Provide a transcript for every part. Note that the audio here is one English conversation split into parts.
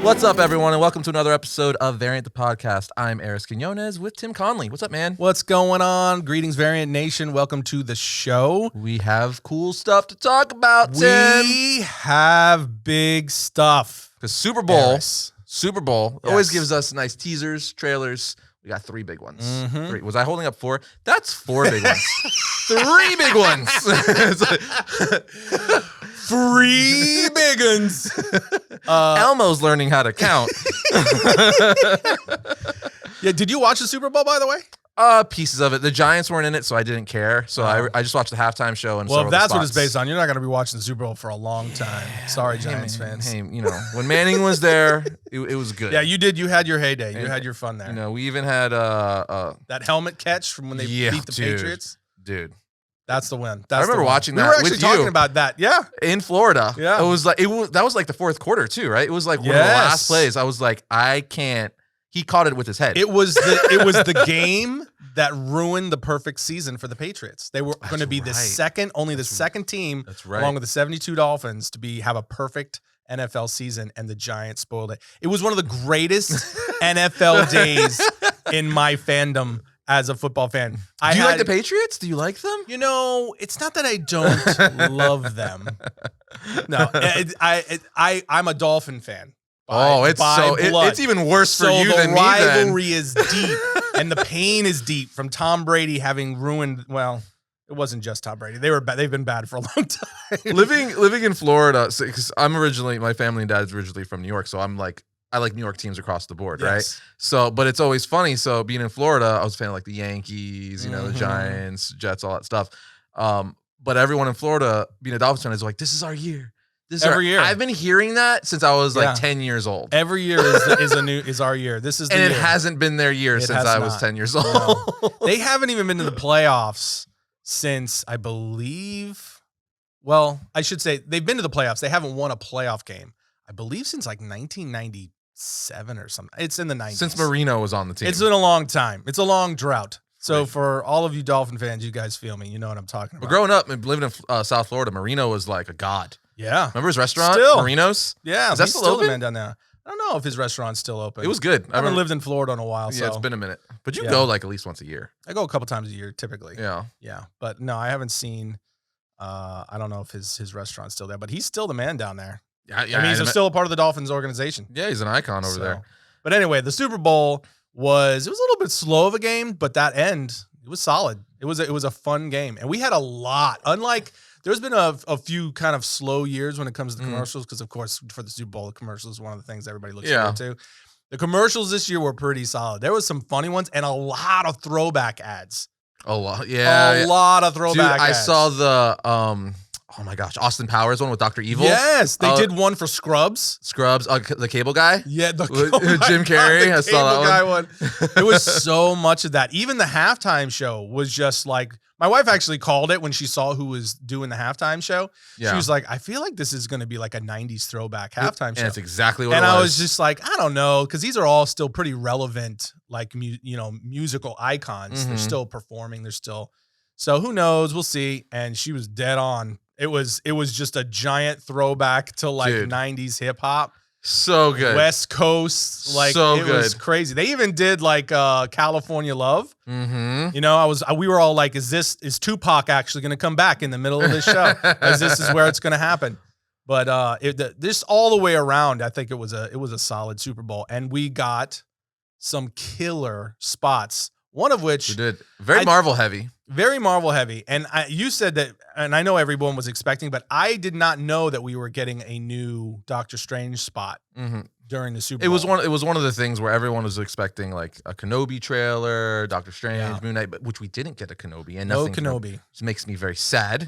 What's up, everyone, and welcome to another episode of Variant the Podcast. I'm Arris with Tim Conley. What's up, man? What's going on? Greetings, Variant Nation. Welcome to the show. We have cool stuff to talk about, Tim. We have big stuff. Because Super Bowl Arris. always gives us nice teasers, trailers. We got 3 big ones. 3. Was I holding up 4? That's 4 big ones. 3 big ones. 3 big ones. Elmo's learning how to count. Yeah, did you watch the Super Bowl, by the way? Pieces of it. The Giants weren't in it, so I didn't care. So I just watched the halftime show. And well, if that's what it's based on, you're not going to be watching the Super Bowl for a long time. Sorry, Giants fans. Hey, you know, when Manning was there, it was good. Yeah, you did. You had your heyday. You had your fun there. You know, we even had that helmet catch from when they beat the Patriots. Dude. That's the win. I remember watching that. We were actually talking about that. Yeah, in Florida. Yeah, that was like the fourth quarter too, right? It was like one of the last plays. I was like, I can't. He caught it with his head. It was the game that ruined the perfect season for the Patriots. They were going to be the second team, along with the 72 Dolphins, to have a perfect NFL season, and the Giants spoiled it. It was one of the greatest NFL days in my fandom. As a football fan, do you like the Patriots? Do you like them? You know, it's not that I don't love them. No, I'm a Dolphin fan. It's even worse for you than me. The rivalry is deep, and the pain is deep from Tom Brady having ruined. Well, it wasn't just Tom Brady. They've been bad for a long time. living in Florida, because my family and dad's originally from New York, so I like New York teams across the board, right? So, but it's always funny. So being in Florida, I was a fan of like the Yankees, you know, the Giants, Jets, all that stuff. But everyone in Florida, being a Dolphins fan, is like, this is our year. Every year. I've been hearing that since I was like 10 years old. Every year is our year. This is the year. It hasn't been their year since I was 10 years old. No. They haven't even been to the playoffs since, I believe, well, I should say they've been to the playoffs. They haven't won a playoff game, I believe, since like 1997 or something. It's in the 90s. Since Marino was on the team. It's been a long time. It's a long drought. So for all of you Dolphin fans, you guys feel me. You know what I'm talking about. But growing up and living in South Florida, Marino was like a god. Yeah. Remember his restaurant? Still. Marino's? Yeah. Is that still open? The man down there. I don't know if his restaurant's still open. It was good. I haven't lived in Florida in a while. Yeah, it's been a minute. But you go like at least once a year. I go a couple times a year, typically. Yeah. Yeah. But no, I haven't seen, I don't know if his restaurant's still there, but he's still the man down there. Yeah, I mean, he's still a part of the Dolphins organization. Yeah, he's an icon over there. But anyway, the Super Bowl was a little bit slow of a game, but that end, it was solid. It was a fun game. And we had a lot. Unlike, there's been a few kind of slow years when it comes to the commercials, because of course for the Super Bowl, the commercials is one of the things everybody looks forward to. The commercials this year were pretty solid. There was some funny ones and a lot of throwback ads. A lot. Yeah. A lot of throwback ads. I saw the oh my gosh, Austin Powers one with Dr. Evil. Yes, they did one for Scrubs. The cable guy. Yeah, Jim Carrey. I saw that one. It was so much of that. Even the halftime show was just like, my wife actually called it when she saw who was doing the halftime show. Yeah. She was like, I feel like this is going to be like a 90s throwback halftime show. And it's exactly what it was. And I was just like, I don't know, because these are all still pretty relevant, like, musical icons. They're still performing. They're still, so who knows? We'll see. And she was dead on. It was just a giant throwback to like 90s hip hop. So good. West Coast. Like, it was crazy. They even did like California Love. Mm-hmm. You know, we were all like, is Tupac actually going to come back in the middle of this show? As this is where it's going to happen. But this all the way around, I think it was a solid Super Bowl. And we got some killer spots. One of which we did very Marvel heavy. And you said that, and I know everyone was expecting, but I did not know that we were getting a new Doctor Strange spot during the Super Bowl. It was one of the things where everyone was expecting like a Kenobi trailer, Doctor Strange, Moon Knight, but which we didn't get a Kenobi, and nothing. No Kenobi, which makes me very sad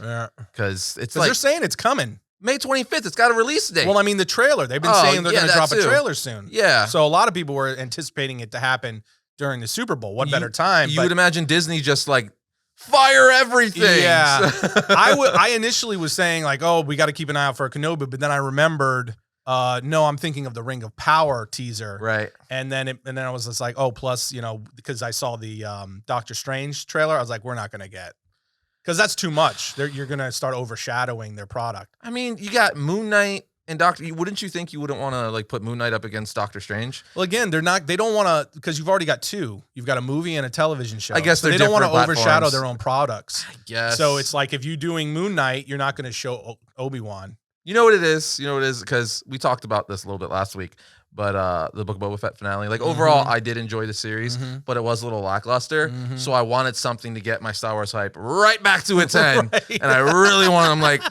because they're saying it's coming. May 25th. It's got a release date. Well, I mean the trailer. They've been saying they're going to drop a trailer soon. Yeah. So a lot of people were anticipating it to happen during the Super Bowl. What better time? You would imagine Disney just like fire everything. Yeah. I initially was saying like, oh, we got to keep an eye out for a Kenobi, but then I remembered, no, I'm thinking of the Ring of Power teaser. Right. And then I was just like, oh, plus, because I saw the Doctor Strange trailer, I was like, we're not going to get, because that's too much. You're going to start overshadowing their product. I mean, you got Moon Knight And Doctor, wouldn't you think you wouldn't want to like put Moon Knight up against Doctor Strange? Well, again, they don't want to, because you've already got two. You've got a movie and a television show. I guess so they don't want to overshadow their own products. I guess. So it's like if you're doing Moon Knight, you're not going to show Obi-Wan. You know what it is? Because we talked about this a little bit last week, but the Book of Boba Fett finale, like overall, I did enjoy the series, but it was a little lackluster. So I wanted something to get my Star Wars hype right back to a 10. Right. And I really wanted, I'm like,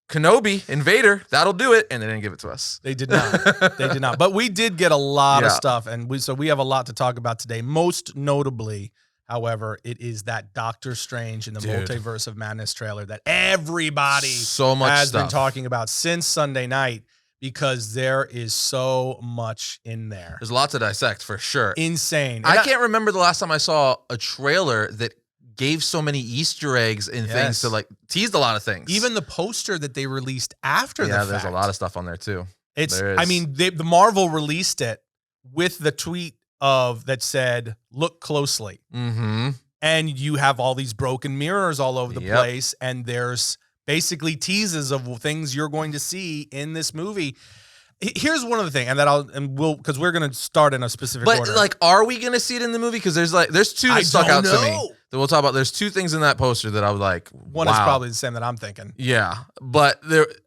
Kenobi, Invader, that'll do it. And they didn't give it to us. They did not. They did not. But we did get a lot of stuff. And we have a lot to talk about today. Most notably, however, it is that Doctor Strange in the Multiverse of Madness trailer that everybody has been talking about since Sunday night, because there is so much in there. There's a lot to dissect for sure. Insane. I can't remember the last time I saw a trailer that gave so many Easter eggs and things to like teased a lot of things. Even the poster that they released after the fact. Yeah, there's a lot of stuff on there too. I mean, the Marvel released it with the tweet that said, "Look closely." And you have all these broken mirrors all over the place, and there's basically teases of things you're going to see in this movie. Here's one of the things, because we're going to start in a specific order. But like, are we going to see it in the movie? Because there's two that stuck out to me that we'll talk about. There's two things in that poster that I was like, one is probably the same that I'm thinking. Yeah, but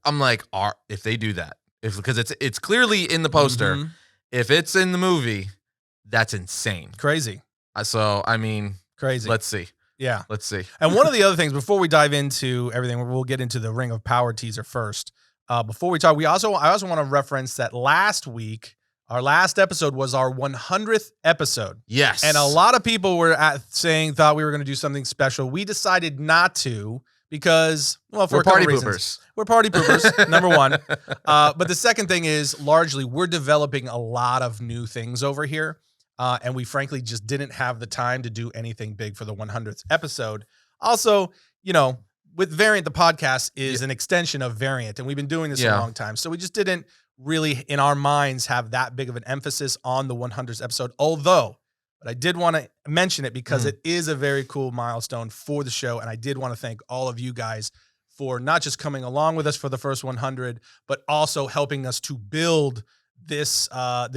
I'm like, if they do that, because it's clearly in the poster. If it's in the movie, that's insane, crazy. So I mean, crazy. Let's see. Yeah, let's see. And one of the other things before we dive into everything, we'll get into the Ring of Power teaser first. Before we talk, I also want to reference that last week, our last episode was our 100th episode. Yes. And a lot of people were thought we were going to do something special. We decided not to because, well, for we're a couple party reasons. poopers. We're party poopers, number one. But the second thing is largely we're developing a lot of new things over here. And we frankly just didn't have the time to do anything big for the 100th episode. Also, with Variant, the podcast is an extension of Variant, and we've been doing this a long time. So we just didn't really, in our minds, have that big of an emphasis on the 100th episode. But I did want to mention it because it is a very cool milestone for the show, and I did want to thank all of you guys for not just coming along with us for the first 100, but also helping us to build this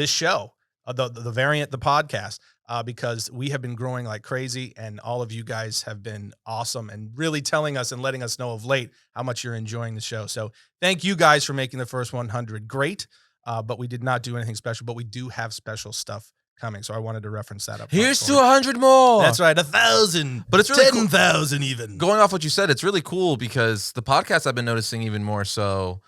show, the Variant, the podcast. Because we have been growing like crazy, and all of you guys have been awesome and really telling us and letting us know of late how much you're enjoying the show. So thank you guys for making the first 100 great, but we did not do anything special, but we do have special stuff coming. So I wanted to reference that up. Here's to 100 more. That's right, 1,000, but it's really 10,000 even. Going off what you said, it's really cool because the podcast I've been noticing even more so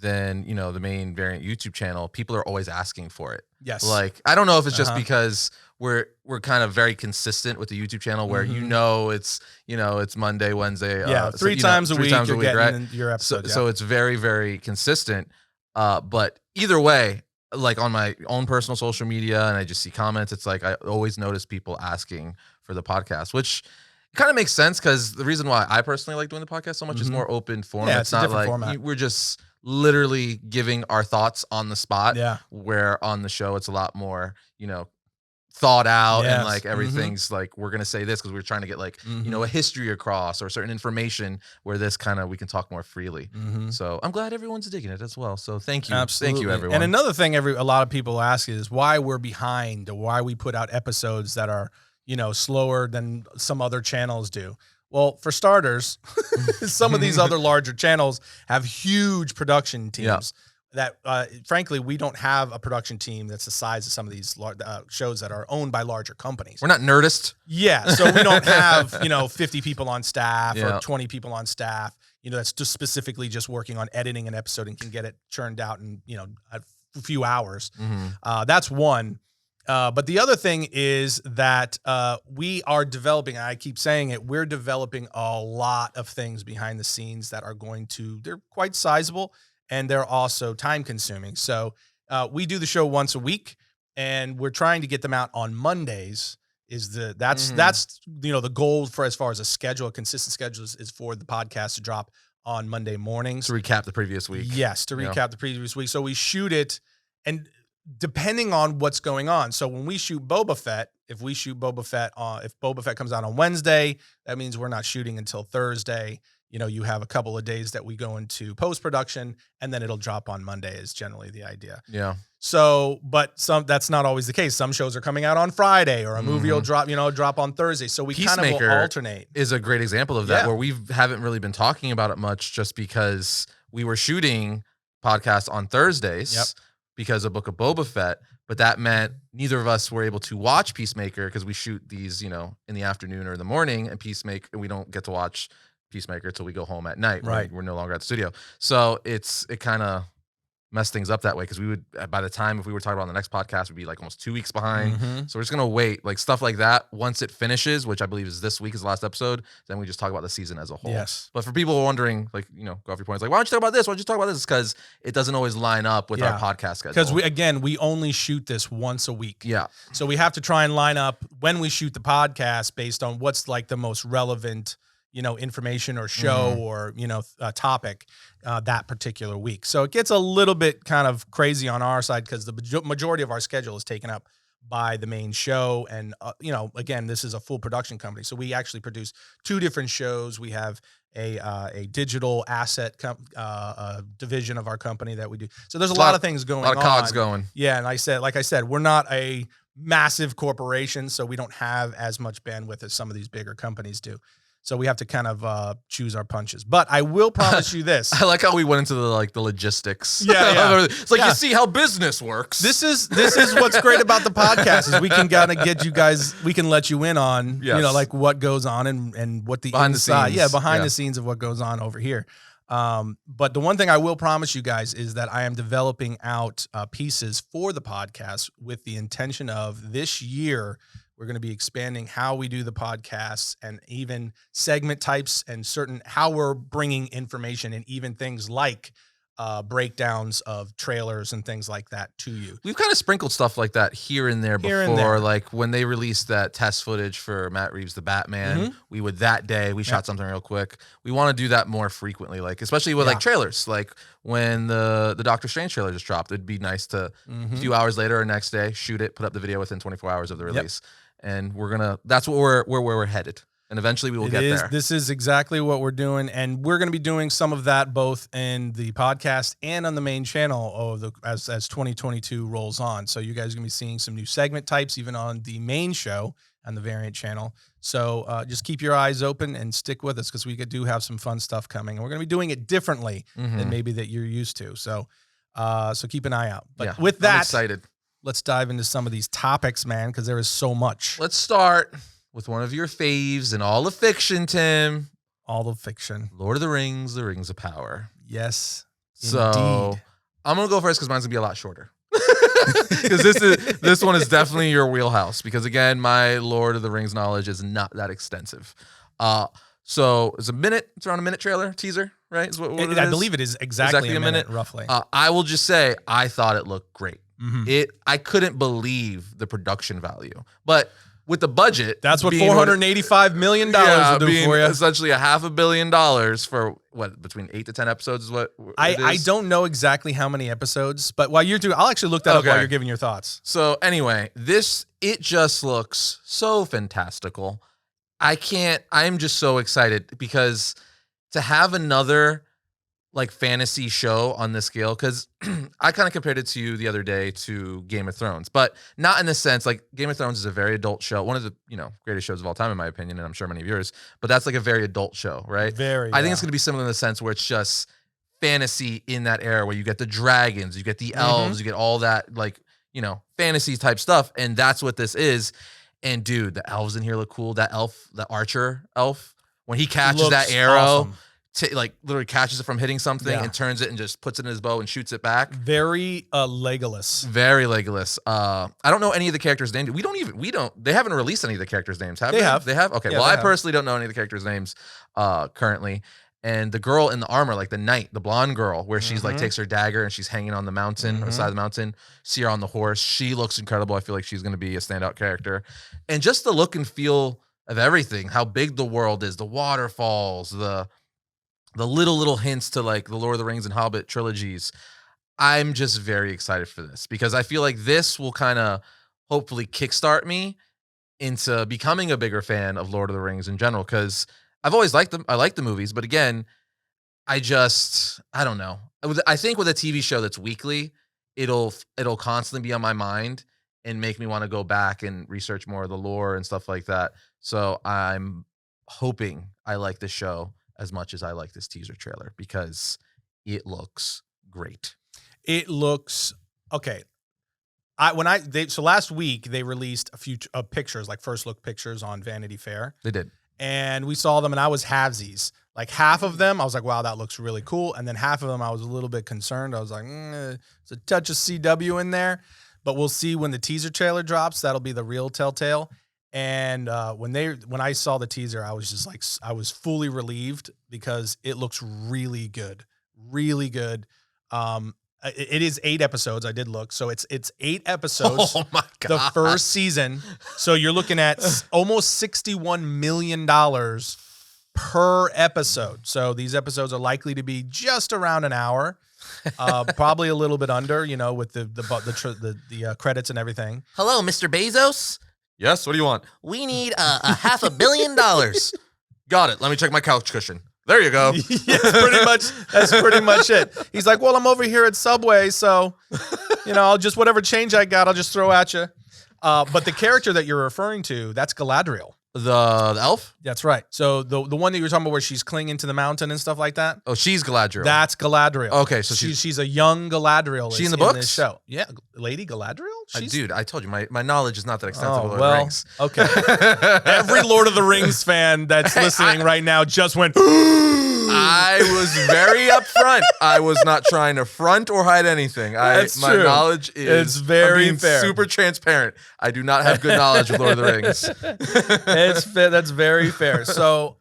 than the main Variant YouTube channel. People are always asking for it. Yes. Like, I don't know if it's just because we're kind of very consistent with the YouTube channel where it's Monday, Wednesday. Three times a week you're getting right? your episode. So it's very, very consistent. But either way, like on my own personal social media, and I just see comments, it's like I always notice people asking for the podcast, which kind of makes sense because the reason why I personally like doing the podcast so much is more open form. Yeah, it's not like format. We're just literally giving our thoughts on the spot. Yeah. Where on the show it's a lot more, thought out and like everything's like we're gonna say this because we're trying to get like a history across or certain information, where this kind of we can talk more freely. So I'm glad everyone's digging it as well. So thank you. Absolutely. Thank you, everyone. And another thing a lot of people ask is why we're behind, or why we put out episodes that are slower than some other channels do. Well, for starters, some of these other larger channels have huge production teams that, frankly, we don't have a production team that's the size of some of these shows that are owned by larger companies. We're not Nerdist. Yeah, so we don't have, 50 people on staff or 20 people on staff, that's just specifically just working on editing an episode and can get it churned out in, a few hours. That's one. But the other thing is that we are developing, and I keep saying it, we're developing a lot of things behind the scenes that are they're quite sizable, and they're also time consuming. So we do the show once a week, and we're trying to get them out on Mondays. That's the goal for as far as a consistent schedule is for the podcast to drop on Monday mornings. To recap the previous week. Yes, to recap the previous week. So we shoot it, and depending on what's going on. So when we shoot Boba Fett, if Boba Fett comes out on Wednesday, that means we're not shooting until Thursday. you have a couple of days that we go into post-production, and then it'll drop on Monday is generally the idea. Yeah. So, but that's not always the case. Some shows are coming out on Friday, or a movie will drop on Thursday. So we kind of will alternate. Is a great example of that, where we haven't really been talking about it much, just because we were shooting podcasts on Thursdays because of Book of Boba Fett. But that meant neither of us were able to watch Peacemaker, because we shoot these, in the afternoon or the morning, and we don't get to watch Peacemaker till we go home at night. Right. We're no longer at the studio. So it kind of mess things up that way, because we would, by the time if we were talking about on the next podcast, we'd be like almost 2 weeks behind. So we're just gonna wait, like stuff like that. Once it finishes, which I believe is this week, is the last episode, then we just talk about the season as a whole. Yes. But for people who are wondering, like, go off your points, like, why don't you talk about this? Why don't you talk about this? Because it doesn't always line up with our podcast schedule. Because we only shoot this once a week. Yeah. So we have to try and line up when we shoot the podcast based on what's like the most relevant information or show or, topic that particular week. So it gets a little bit kind of crazy on our side, because the majority of our schedule is taken up by the main show. And, again, this is a full production company. So we actually produce 2 different shows. We have a digital asset division of our company that we do. So there's a lot of things going on. A lot of cogs going. Yeah. And like I said, we're not a massive corporation, so we don't have as much bandwidth as some of these bigger companies do. So we have to kind of choose our punches. But I will promise you this. I like how we went into the logistics. Yeah. It's like, you see how business works. This is what's great about the podcast, is we can kind of get you guys, we can let you in on, like what goes on and what the behind inside. the scenes. Behind the scenes of what goes on over here. But the one thing I will promise you guys is that I am developing out pieces for the podcast with the intention of this year. We're going to be expanding how we do the podcasts, and even segment types, and how we're bringing information, and even things like breakdowns of trailers and things like that to you. We've kind of sprinkled stuff like that here and there before. Like when they released that test footage for Matt Reeves' The Batman, we shot something real quick. We want to do that more frequently, like especially with like trailers. Like when the Doctor Strange trailer just dropped, it'd be nice to a few hours later or next day shoot it, put up the video within 24 hours of the release. And that's what we're headed. And eventually we will get there. This is exactly what we're doing. And we're going to be doing some of that both in the podcast and on the main channel as 2022 rolls on. So you guys are going to be seeing some new segment types, even on the main show and the variant channel. So just keep your eyes open and stick with us, because we do have some fun stuff coming. And we're going to be doing it differently than maybe that you're used to. So keep an eye out. But with that, I'm excited. Let's dive into some of these topics, man, because there is so much. Let's start with one of your faves in all of fiction, Tim. All of fiction. Lord of the Rings of Power. Yes, so indeed. I'm going to go first, because mine's going to be a lot shorter. Because this one is definitely your wheelhouse. Because, again, my Lord of the Rings knowledge is not that extensive. So it's around a minute trailer, teaser, right? Is what it is? I believe it is exactly a minute, roughly. I will just say, I thought it looked great. I couldn't believe the production value, but with the budget, that's what $485 million will do for you. Essentially $500 million for between 8 to 10 episodes is what I don't know exactly how many episodes, but while you're doing, I'll actually look that up while you're giving your thoughts. So anyway, it just looks so fantastical. I'm just so excited, because to have another like fantasy show on this scale, because I kind of compared it to you the other day to Game of Thrones, but not in the sense, like Game of Thrones is a very adult show, one of the greatest shows of all time in my opinion, and I'm sure many of yours, but that's like a very adult show, right? I think it's going to be similar in the sense where it's just fantasy in that era, where you get the dragons, you get the elves, you get all that like fantasy type stuff, and that's what this is. And dude, the elves in here look cool. That elf, the archer elf, when he catches that arrow. Awesome. Like literally catches it from hitting something and turns it and just puts it in his bow and shoots it back. Very Legolas. Very Legolas. I don't know any of the characters' names. They haven't released any of the characters' names, have they? They have? Okay. Yeah, I personally don't know any of the characters' names currently. And the girl in the armor, like the knight, the blonde girl, where she's like takes her dagger and she's hanging on the mountain, or side of the mountain, see her on the horse. She looks incredible. I feel like she's going to be a standout character. And just the look and feel of everything, how big the world is, the waterfalls, the little hints to like the Lord of the Rings and Hobbit trilogies. I'm just very excited for this, because I feel like this will kind of hopefully kickstart me into becoming a bigger fan of Lord of the Rings in general. Because I've always liked them. I like the movies, but again, I don't know. I think with a TV show that's weekly, it'll constantly be on my mind and make me want to go back and research more of the lore and stuff like that. So I'm hoping I like this show as much as I like this teaser trailer because it looks great. It looks okay. So last week they released a few pictures, like first look pictures on Vanity Fair. They did. And we saw them and I was halvesies. Like half of them, I was like, wow, that looks really cool. And then half of them, I was a little bit concerned. I was like, there's a touch of CW in there. But we'll see when the teaser trailer drops. That'll be the real telltale. And when I saw the teaser, I was just like, I was fully relieved because it looks really good. Really good. It is 8 episodes. I did look. So it's 8 episodes. Oh my God. The first season. So you're looking at almost $61 million per episode. So these episodes are likely to be just around an hour, probably a little bit under, with the credits and everything. Hello, Mr. Bezos. Yes. What do you want? We need a $500 million. Got it. Let me check my couch cushion. There you go. Yes, that's pretty much it. He's like, well, I'm over here at Subway, so I'll just whatever change I got, I'll just throw at you. But the character that you're referring to, that's Galadriel. The elf? That's right. So the one that you were talking about where she's clinging to the mountain and stuff like that? Oh, she's Galadriel. That's Galadriel. Okay, so she's a young Galadriel. She in the books? This show. Yeah, Lady Galadriel? Dude, I told you, my knowledge is not that extensive of Lord of the Rings. Okay. Every Lord of the Rings fan that's listening right now just went... I was very upfront. I was not trying to front or hide anything. My true. Knowledge is it's very fair. Super transparent. I do not have good knowledge of Lord of the Rings. That's very fair. So,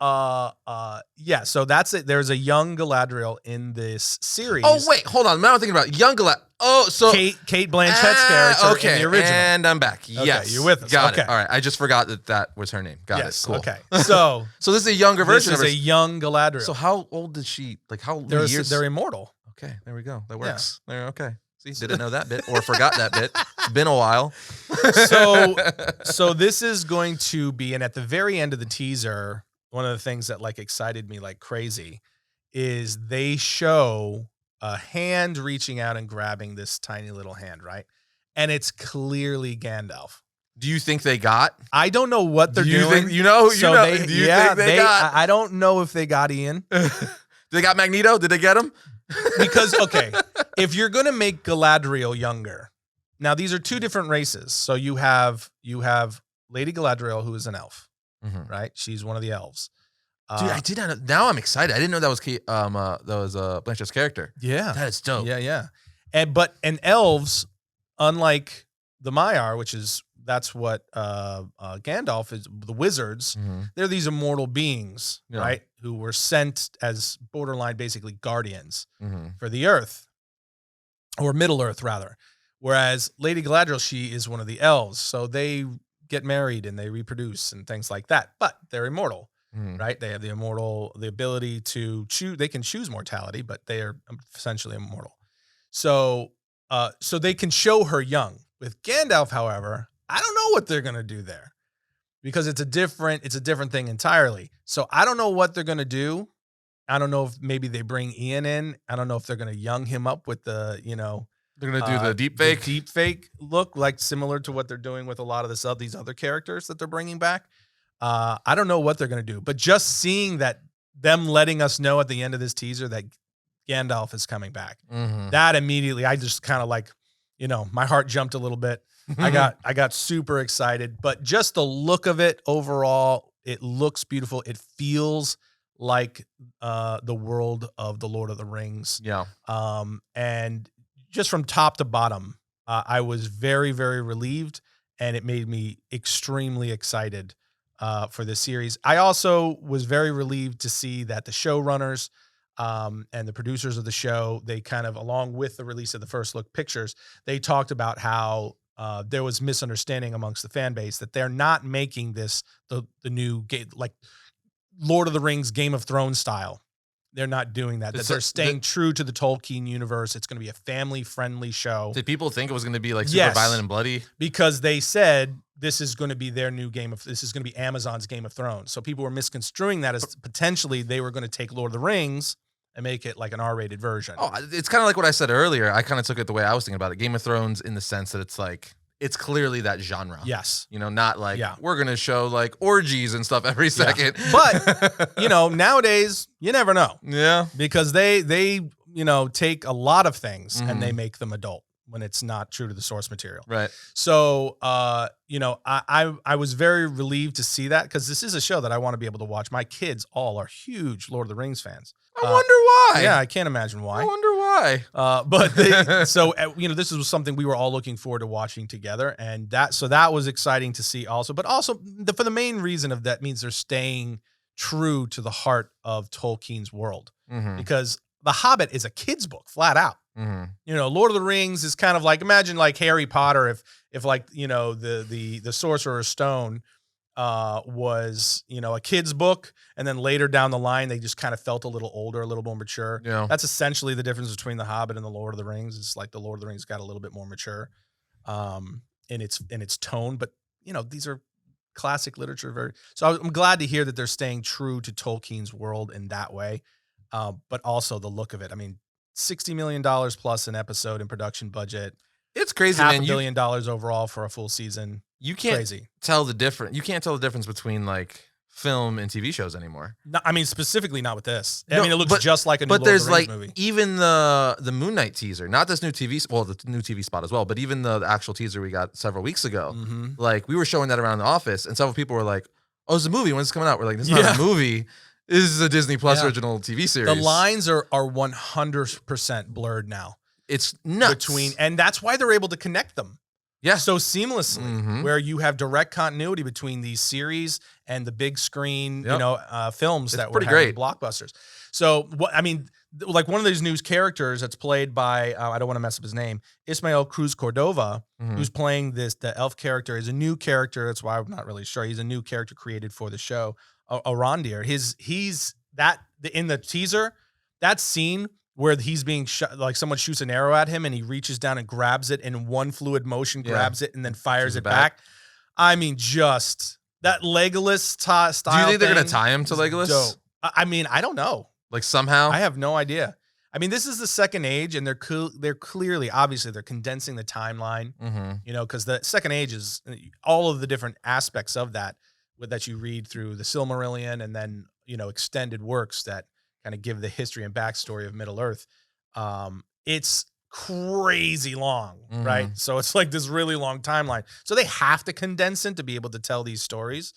yeah. So that's it. There's a young Galadriel in this series. Oh wait, hold on. Now I'm thinking about young Galadriel. Oh, so Kate Blanchett's character in the original. And I'm back. Yes, you're with us. Got it. All right, I just forgot that was her name. Got it. Cool. Okay. So this is a younger version of her. This is a young Galadriel. So how old is she? Like how many years? They're immortal. Okay, there we go. That works. Yeah. Okay. See, didn't know that bit or forgot that bit. It's been a while. So this is going to be, and at the very end of the teaser, one of the things that like excited me like crazy is they show a hand reaching out and grabbing this tiny little hand, right? And it's clearly Gandalf. Do you think they got? I don't know what they're doing. Do you think they got? I don't know if they got Ian. They got Magneto? Did they get him? Because, okay, if you're going to make Galadriel younger, now these are 2 different races. So you have Lady Galadriel, who is an elf, right? She's one of the elves. Dude, I did not know. Now I'm excited. I didn't know that was Blanchett's character. Yeah. That is dope. Yeah. And elves, unlike the Maiar, that's what Gandalf is, the wizards, they're these immortal beings, right? Who were sent as borderline, basically guardians for the earth, or Middle Earth rather. Whereas Lady Galadriel, she is one of the elves. So they get married and they reproduce and things like that, but they're immortal. Right? They have the ability to choose. They can choose mortality, but they are essentially immortal. So they can show her young. With Gandalf, however, I don't know what they're going to do there because it's a different thing entirely. So I don't know what they're going to do. I don't know if maybe they bring Ian in. I don't know if they're going to young him up with the, they're going to do the deep fake. The deep fake look, like similar to what they're doing with a lot of these other characters that they're bringing back. I don't know what they're going to do, but just seeing them letting us know at the end of this teaser that Gandalf is coming back, that immediately, I just kind of like, my heart jumped a little bit. I got super excited, but just the look of it overall, it looks beautiful. It feels like the world of the Lord of the Rings. Yeah. And just from top to bottom, I was very, very relieved, and it made me extremely excited for this series. I also was very relieved to see that the showrunners and the producers of the show, they kind of, along with the release of the first look pictures, they talked about how there was misunderstanding amongst the fan base that they're not making this the new like Lord of the Rings, Game of Thrones style. they're not doing that. That they're staying true to the Tolkien universe. It's going to be a family-friendly show. Did people think it was going to be like super violent and bloody? Because they said this is going to be their new this is going to be Amazon's Game of Thrones. So people were misconstruing that as potentially they were going to take Lord of the Rings and make it like an R-rated version. Oh, it's kind of like what I said earlier. I kind of took it the way I was thinking about it. Game of Thrones in the sense that it's like, it's clearly that genre. Yes. You know, not like we're going to show like orgies and stuff every second. But, you know, nowadays, you never know. Yeah. Because they you know, take a lot of things and they make them adult when it's not true to the source material. Right. So, you know, I was very relieved to see that because this is a show that I want to be able to watch. My kids all are huge Lord of the Rings fans. I wonder why. Yeah, I can't imagine why. I wonder why. But so you know, this was something we were all looking forward to watching together, and that was exciting to see also. But also for the main reason of that means they're staying true to the heart of Tolkien's world because The Hobbit is a kid's book, flat out. You know, Lord of the Rings is kind of like, imagine like Harry Potter if like, you know, the Sorcerer's Stone was, you know, a kid's book, and then later down the line they just kind of felt a little older, a little more mature. Yeah. That's essentially the difference between The Hobbit and the Lord of the Rings. It's like the Lord of the Rings got a little bit more mature in its tone, but you know, these are classic literature. So I'm glad to hear that they're staying true to Tolkien's world in that way, but also the look of it. I mean, $60 million plus an episode in production budget. It's crazy, $500 man. million overall for a full season. You can't Crazy. tell the difference. You can't tell the difference between like film and TV shows anymore. No, I mean, specifically not with this. No, I mean, it looks just like a new But Lord of there's the Rings like movie. even the Moon Knight teaser, not this new the new TV spot as well, but even the actual teaser we got several weeks ago. Like we were showing that around the office, and several people were like, "Oh, it's a movie. When's it coming out?" We're like, "This is not a movie. This is a Disney Plus original TV series." The lines are 100% blurred now. It's nuts. And that's why they're able to connect them. Yeah. So seamlessly, where you have direct continuity between these series and the big screen, you know, films that were having blockbusters. So what I mean, like one of these new characters that's played by I don't want to mess up his name, Ismael Cruz Cordova, who's playing the elf character, is a new character. That's why I'm not really sure. He's a new character created for the show. Arondir. He's that in the teaser, that scene where he's being shot, like someone shoots an arrow at him and he reaches down and grabs it in one fluid motion, grabs it and then fires it back. I mean, just that Legolas style. Do you think they're going to tie him to Legolas? Dope. I mean, I don't know. Like somehow? I have no idea. I mean, this is the Second Age, and they're clearly, obviously, they're condensing the timeline, you know, because the Second Age is all of the different aspects of that you read through the Silmarillion and then, you know, extended works that kind of give the history and backstory of Middle Earth. It's crazy long, right? So it's like this really long timeline. So they have to condense it to be able to tell these stories.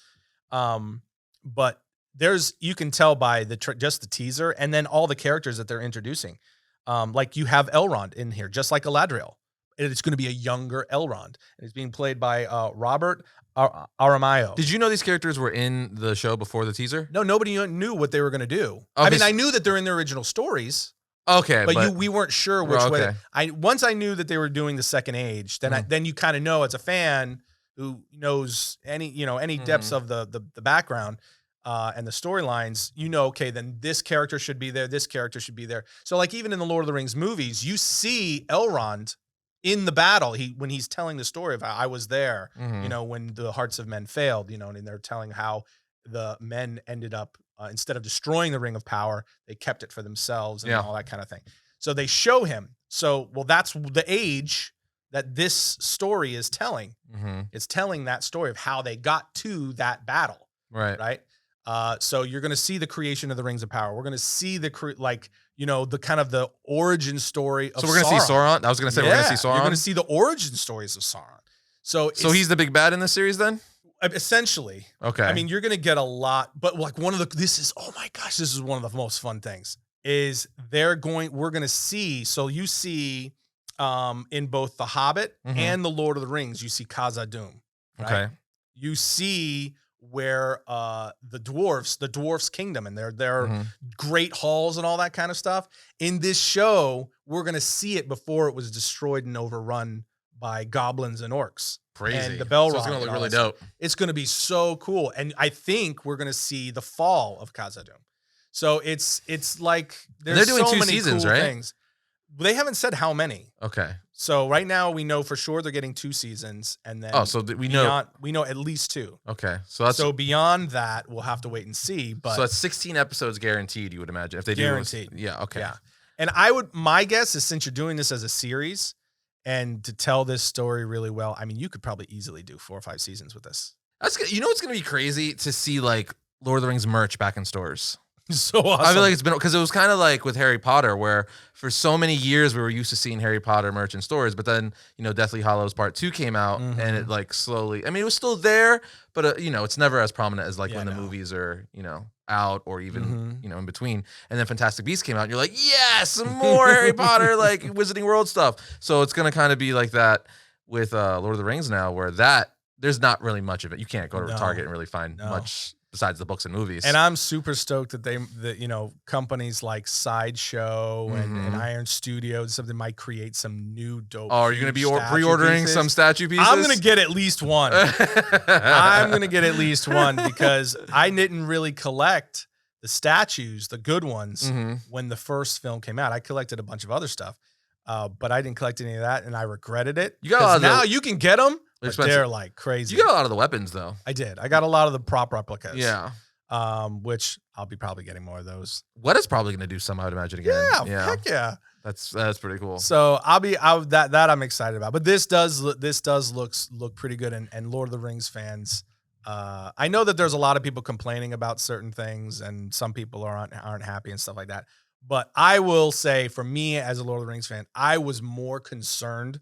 But you can tell by just the teaser and then all the characters that they're introducing. Like you have Elrond in here, just like Galadriel. It's going to be a younger Elrond. And it's being played by Robert Aramayo. Did you know these characters were in the show before the teaser? No, nobody knew what they were going to do. I mean, I knew that they're in their original stories. Okay, but we weren't sure which way. Once I knew that they were doing the Second Age, then you kind of know as a fan who knows any depths of the background and the storylines, you know, okay, then this character should be there, this character should be there. So like even in the Lord of the Rings movies, you see Elrond in the battle, when he's telling the story of how I was there, you know, when the hearts of men failed, you know, and they're telling how the men ended up, instead of destroying the Ring of Power, they kept it for themselves and all that kind of thing. So they show him. So, well, that's the age that this story is telling. It's telling that story of how they got to that battle. Right. So you're going to see the creation of the Rings of Power. We're going to see the kind of the origin story of Sauron. So we're going to see Sauron? I was going to say we're going to see Sauron. You're going to see the origin stories of Sauron. So he's the big bad in this series then? Essentially. Okay. I mean, you're going to get a lot, but like oh my gosh, this is one of the most fun things is we're going to see, so you see in both The Hobbit and The Lord of the Rings, you see Khazad-dûm. Right? Okay. You see where the dwarfs kingdom and their great halls and all that kind of stuff. In this show, we're going to see it before it was destroyed and overrun by goblins and orcs. Crazy. And the Balrog. So it's going to look really dope. It's going to be so cool. And I think we're going to see the fall of Khazad-dûm. So it's like there's they're doing so 2 many seasons, cool right? things. They haven't said how many. Okay. So right now we know for sure they're getting 2 seasons, and then we know at least 2. Okay, so beyond that we'll have to wait and see. But so that's 16 episodes guaranteed. You would imagine if they guaranteed. do. Yeah. Okay. Yeah. And my guess is since you're doing this as a series and to tell this story really well, I mean, you could probably easily do 4 or 5 seasons with this. That's good. You know what's gonna be crazy to see like Lord of the Rings merch back in stores. So awesome. I feel like it's been because it was kind of like with Harry Potter, where for so many years we were used to seeing Harry Potter merch in stores, but then Deathly Hallows Part 2 came out and it like slowly. I mean, it was still there, but it's never as prominent as like when the movies are out or even in between. And then Fantastic Beasts came out, and you're like, yes, some more Harry Potter like Wizarding World stuff. So it's gonna kind of be like that with Lord of the Rings now, where there's not really much of it. You can't go to Target and really find much besides the books and movies. And I'm super stoked that companies like Sideshow and Iron Studios, something might create some new dope. Oh, are you going to be pre-ordering some statue pieces? I'm going to get at least one. I'm going to get at least one because I didn't really collect the statues, the good ones, when the first film came out. I collected a bunch of other stuff, but I didn't collect any of that, and I regretted it. You got now you can get them. They're like crazy. You got a lot of the weapons though. I did. I got a lot of the prop replicas. Yeah. Which I'll be probably getting more of those. What is probably going to do some, I would imagine again. Yeah. Heck yeah. That's pretty cool. So that I'm excited about. But this does look pretty good. And Lord of the Rings fans, I know that there's a lot of people complaining about certain things, and some people aren't happy and stuff like that. But I will say, for me as a Lord of the Rings fan, I was more concerned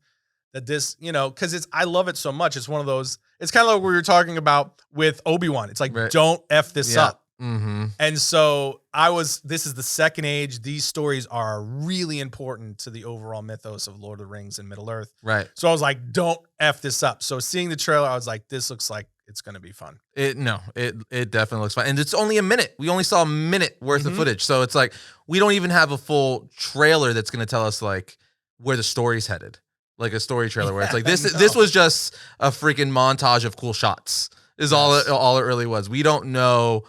that this, because I love it so much. It's one of those. It's kind of like what we were talking about with Obi-Wan. It's like, don't F this up. Mm-hmm. And so this is the Second Age. These stories are really important to the overall mythos of Lord of the Rings and Middle Earth. Right. So I was like, don't F this up. So seeing the trailer, I was like, this looks like it's going to be fun. It definitely looks fun. And it's only a minute. We only saw a minute worth of footage. So it's like, we don't even have a full trailer that's going to tell us like where the story's headed. Like a story trailer where it's like this was just a freaking montage of cool shots is all it really was. We don't know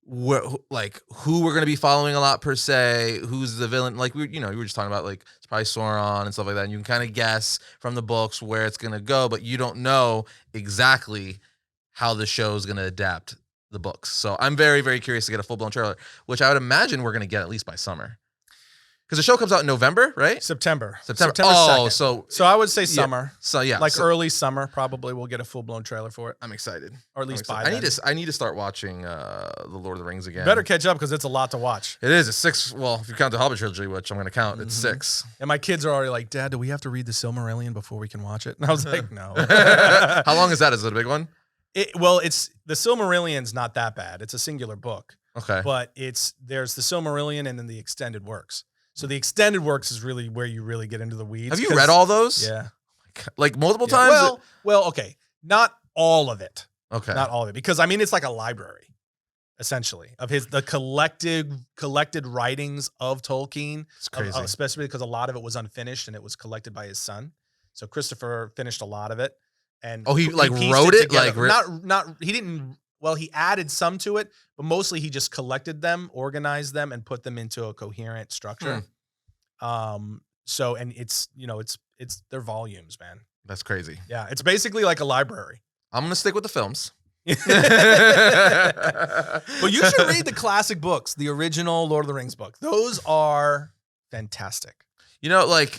who we're going to be following a lot per se, who's the villain. Like we were just talking about like it's probably Sauron and stuff like that. And you can kind of guess from the books where it's going to go, but you don't know exactly how the show is going to adapt the books. So I'm very, very curious to get a full blown trailer, which I would imagine we're going to get at least by summer. Because the show comes out in November, right? September. Oh, 2nd. So I would say summer. So yeah, early summer, probably we'll get a full blown trailer for it. I'm excited, or at least by then. I need to start watching the Lord of the Rings again. Better catch up because it's a lot to watch. It is. It's 6. Well, if you count the Hobbit trilogy, which I'm going to count, it's 6. And my kids are already like, Dad, do we have to read the Silmarillion before we can watch it? And I was like, no. How long is that? Is it a big one? It's the Silmarillion's not that bad. It's a singular book. Okay. But there's the Silmarillion and then the extended works. So the extended works is really where you really get into the weeds. Have you read all those? Yeah. Like multiple times? Well, okay. Not all of it. Okay. Not all of it. Because I mean it's like a library, essentially, of the collected writings of Tolkien. It's crazy. Especially because a lot of it was unfinished and it was collected by his son. So Christopher finished a lot of it. And he wrote it? He didn't. Well, he added some to it, but mostly he just collected them, organized them, and put them into a coherent structure. So, and it's their volumes, man. That's crazy. Yeah, it's basically like a library. I'm gonna stick with the films. But you should read the classic books, the original Lord of the Rings book. Those are fantastic.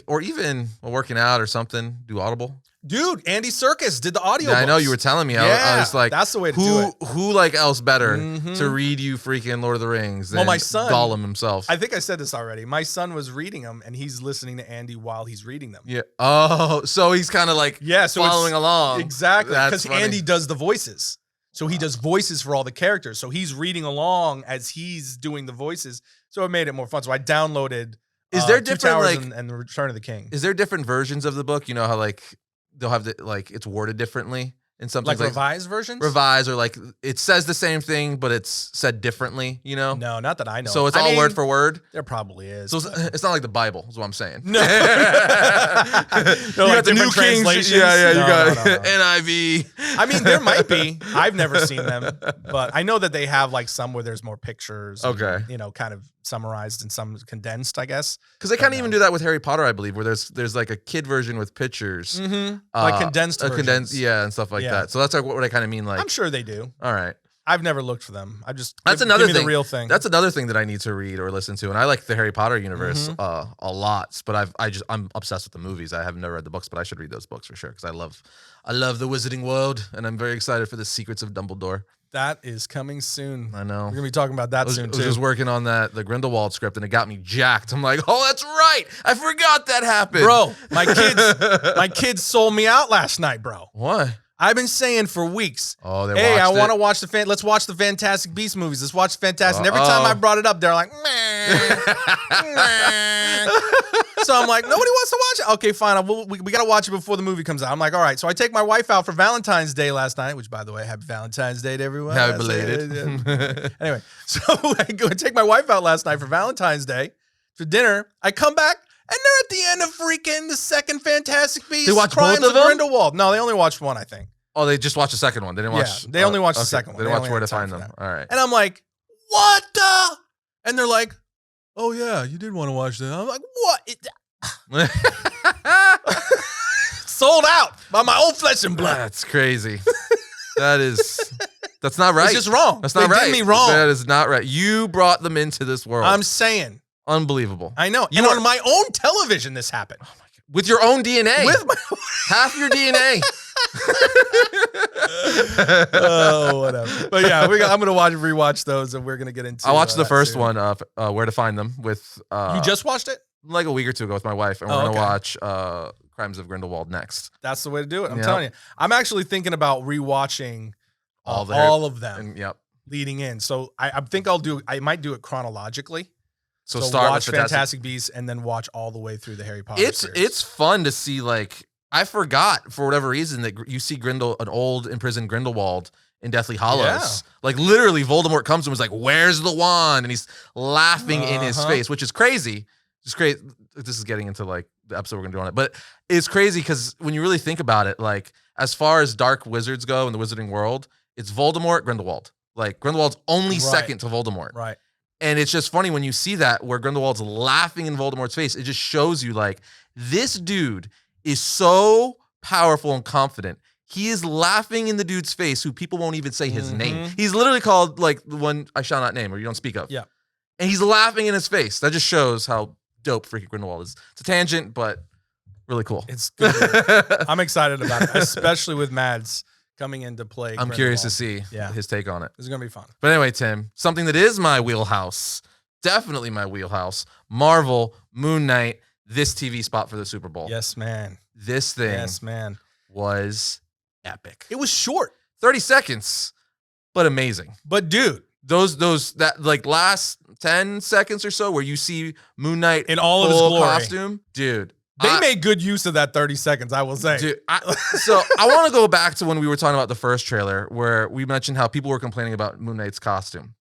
Or even while working out or something, do Audible. Dude, Andy Serkis did the audio. Yeah, I know you were telling me. I was like, that's the way to do it. Who else better to read you freaking Lord of the Rings than my son, Gollum himself? I think I said this already. My son was reading them, and he's listening to Andy while he's reading them. Yeah. Oh, so he's kind of like following along. Exactly, because Andy does the voices. So he does voices for all the characters. So he's reading along as he's doing the voices. So it made it more fun. So I downloaded. Is there Two different Towers and the Return of the King? Is there different versions of the book? You know how they'll have it's worded differently in something like revised versions. Revised, or like it says the same thing, but it's said differently. You know? No, not that I know. So it's all word for word. There probably is. So it's not like the Bible, is what I'm saying. No, you got the New King James. Yeah, you got NIV. I mean, there might be. I've never seen them, but I know that they have like some where there's more pictures. Okay. And, kind of summarized and some condensed, I guess. Because they kind of even do that with Harry Potter, I believe, where there's like a kid version with pictures, like condensed, and stuff like that. So that's like what I kind of mean. Like, I'm sure they do. All right. I've never looked for them. That's another thing. The real thing. That's another thing that I need to read or listen to. And I like the Harry Potter universe a lot. But I'm obsessed with the movies. I have never read the books, but I should read those books for sure because I love the Wizarding World, and I'm very excited for the Secrets of Dumbledore. That is coming soon. I know. We're gonna be talking about that soon too. I was just working on the Grindelwald script, and it got me jacked. I'm like, oh, that's right. I forgot that happened, bro. My kids sold me out last night, bro. What? I've been saying for weeks. Oh, I want to watch let's watch the Fantastic Beasts movies. Let's watch Fantastic. And every time I brought it up, they're like, meh. So I'm like, nobody wants to watch it. Okay, fine. We got to watch it before the movie comes out. I'm like, all right. So I take my wife out for Valentine's Day last night, which, by the way, happy Valentine's Day to everyone. Happy belated. Anyway, so I go and take my wife out last night for Valentine's Day for dinner. I come back, and they're at the end of freaking the second Fantastic Beasts. They watched Crimes both of them? Grindelwald. No, they only watched one, I think. Oh, they just watched the second one. They didn't watch. Yeah, they only watched the second one. They didn't watch Where to Find Them. All right. And I'm like, what the? And they're like, oh yeah, you did want to watch that. I'm like, what? Sold out by my own flesh and blood. That's crazy. That's not right. It's just wrong. That's not right. They did me wrong. That is not right. You brought them into this world. I'm saying. Unbelievable. I know. And on my own television, this happened. Oh my God. With your own DNA. With my half your DNA. Oh, whatever. But yeah, I'm gonna rewatch those, and we're gonna get into. I watched the first one, Where to Find Them, with. You just watched it? Like a week or two ago with my wife, and we're gonna watch Crimes of Grindelwald next. That's the way to do it. I'm telling you. I'm actually thinking about rewatching all of them. And, leading in. So I think I might do it chronologically. So start watch with Fantastic Beasts and then watch all the way through the Harry Potter series. It's fun to see. Like, I forgot for whatever reason that you see an old imprisoned Grindelwald in Deathly Hallows. Yeah. Like, literally Voldemort comes and was like, "Where's the wand?" And he's laughing in his face, which is crazy. It's great. This is getting into like the episode we're gonna do on it, but it's crazy because when you really think about it, like as far as dark wizards go in the Wizarding world, it's Voldemort, Grindelwald. Like Grindelwald's only second to Voldemort. Right. And it's just funny when you see that where Grindelwald's laughing in Voldemort's face. It just shows you like this dude is so powerful and confident. He is laughing in the dude's face who people won't even say his name. He's literally called like the one I shall not name or you don't speak of. Yeah. And he's laughing in his face. That just shows how dope freaking Grindelwald is. It's a tangent, but really cool. It's good. I'm excited about it, especially with Mads coming into play. I'm curious to see his take on it. It's going to be fun. But anyway, Tim, something that is my wheelhouse, definitely my wheelhouse, Marvel, Moon Knight, this TV spot for the Super Bowl. Yes, man. This thing was epic. It was short. 30 seconds, but amazing. But dude, that like last 10 seconds or so where you see Moon Knight in all of his glory costume, dude. They made good use of that 30 seconds, I will say. Dude, so I want to go back to when we were talking about the first trailer where we mentioned how people were complaining about Moon Knight's costume.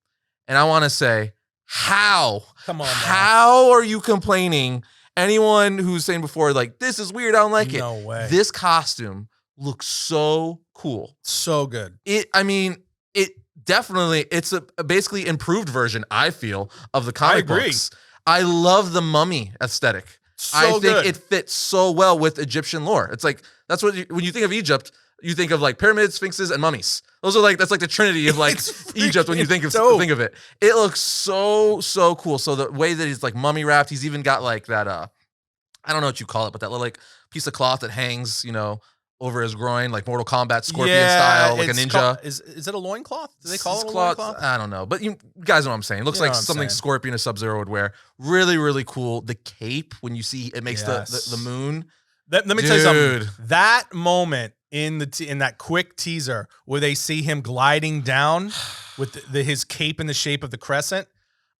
And I want to say, how? Come on, man. How are you complaining? Anyone who's saying before, like, this is weird, I don't like it. No way. This costume looks so cool. So good. It's a basically improved version, I feel, of the comic books. I love the mummy aesthetic. I think it fits so well with Egyptian lore. It's like, that's what when you think of Egypt, you think of like pyramids, sphinxes, and mummies. Those are like, that's like the trinity of like Egypt when you think of it. It looks so cool. So the way that he's like mummy wrapped, he's even got like that, I don't know what you call it, but that little like piece of cloth that hangs, over his groin, like Mortal Kombat Scorpion style, like a ninja. Is it a loincloth? Do they call it a loincloth? I don't know. But you guys know what I'm saying. It looks like something Scorpion or Sub-Zero would wear. Really, really cool. The cape, when you see it makes the moon. Let me tell you something. That moment in that quick teaser where they see him gliding down with his cape in the shape of the crescent,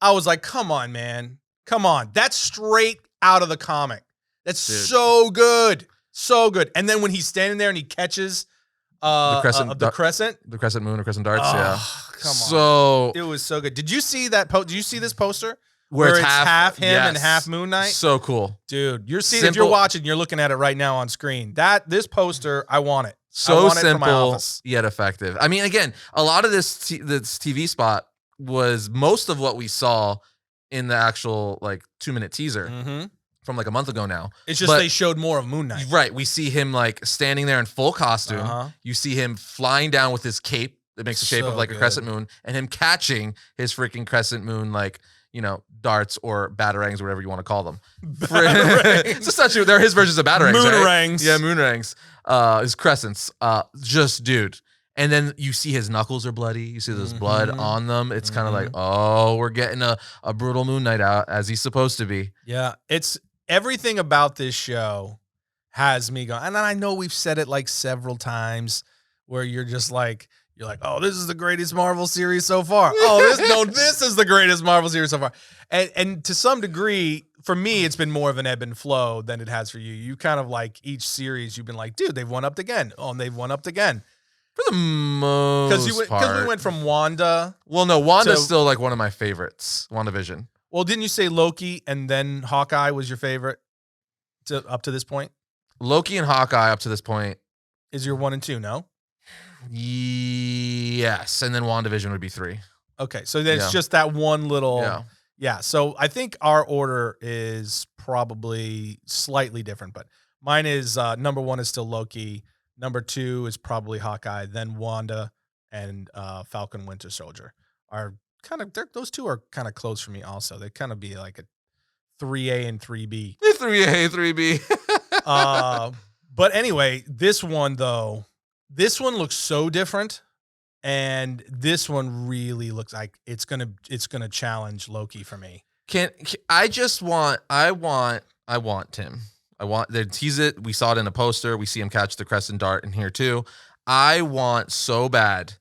I was like, come on, man. Come on. That's straight out of the comic. That's so good. So good. And then when he's standing there and he catches The Crescent? The Crescent Moon or Crescent Darts, oh, yeah. Come on. So it was so good. Did you see that Did you see this poster? Where it's half him and half Moon Knight? So cool. Dude, if you're watching, you're looking at it right now on screen. This poster, I want it. So simple yet effective. I mean, again, a lot of this TV spot was most of what we saw in the actual 2-minute teaser from a month ago now. It's just they showed more of Moon Knight. Right. We see him standing there in full costume. You see him flying down with his cape that makes the shape of a crescent moon, and him catching his freaking crescent moon darts or batarangs or whatever you want to call them. It's essentially they're his versions of batarangs. Moonerangs. Right? Yeah, moonerangs. His crescents. Just dude. And then you see his knuckles are bloody. You see there's blood on them. It's kind of oh, we're getting a brutal Moon Knight out as he's supposed to be. Yeah, it's everything about this show has me going. And I know we've said it several times where you're just you're like, oh, this is the greatest Marvel series so far. This is the greatest Marvel series so far. And to some degree, for me, it's been more of an ebb and flow than it has for you. You kind of each series, you've been dude, they've one-upped again. Oh, and they've one-upped again. For the most part. Because we went from Wanda. Well, no, Wanda's still one of my favorites. WandaVision. Well, didn't you say Loki and then Hawkeye was your favorite up to this point? Loki and Hawkeye up to this point. Is your 1 and 2, no? Yes, and then WandaVision would be 3. Okay, so there's just that one little... Yeah, so I think our order is probably slightly different, but mine is number 1 is still Loki, number 2 is probably Hawkeye, then Wanda and Falcon Winter Soldier are kind of those two are kind of close for me also. They kind of be a 3A and 3B. 3A, 3B. But anyway, this one looks so different. And this one really looks like it's gonna challenge Loki for me. I want Tim. They tease it. We saw it in a poster. We see him catch the crescent dart in here too. I want so bad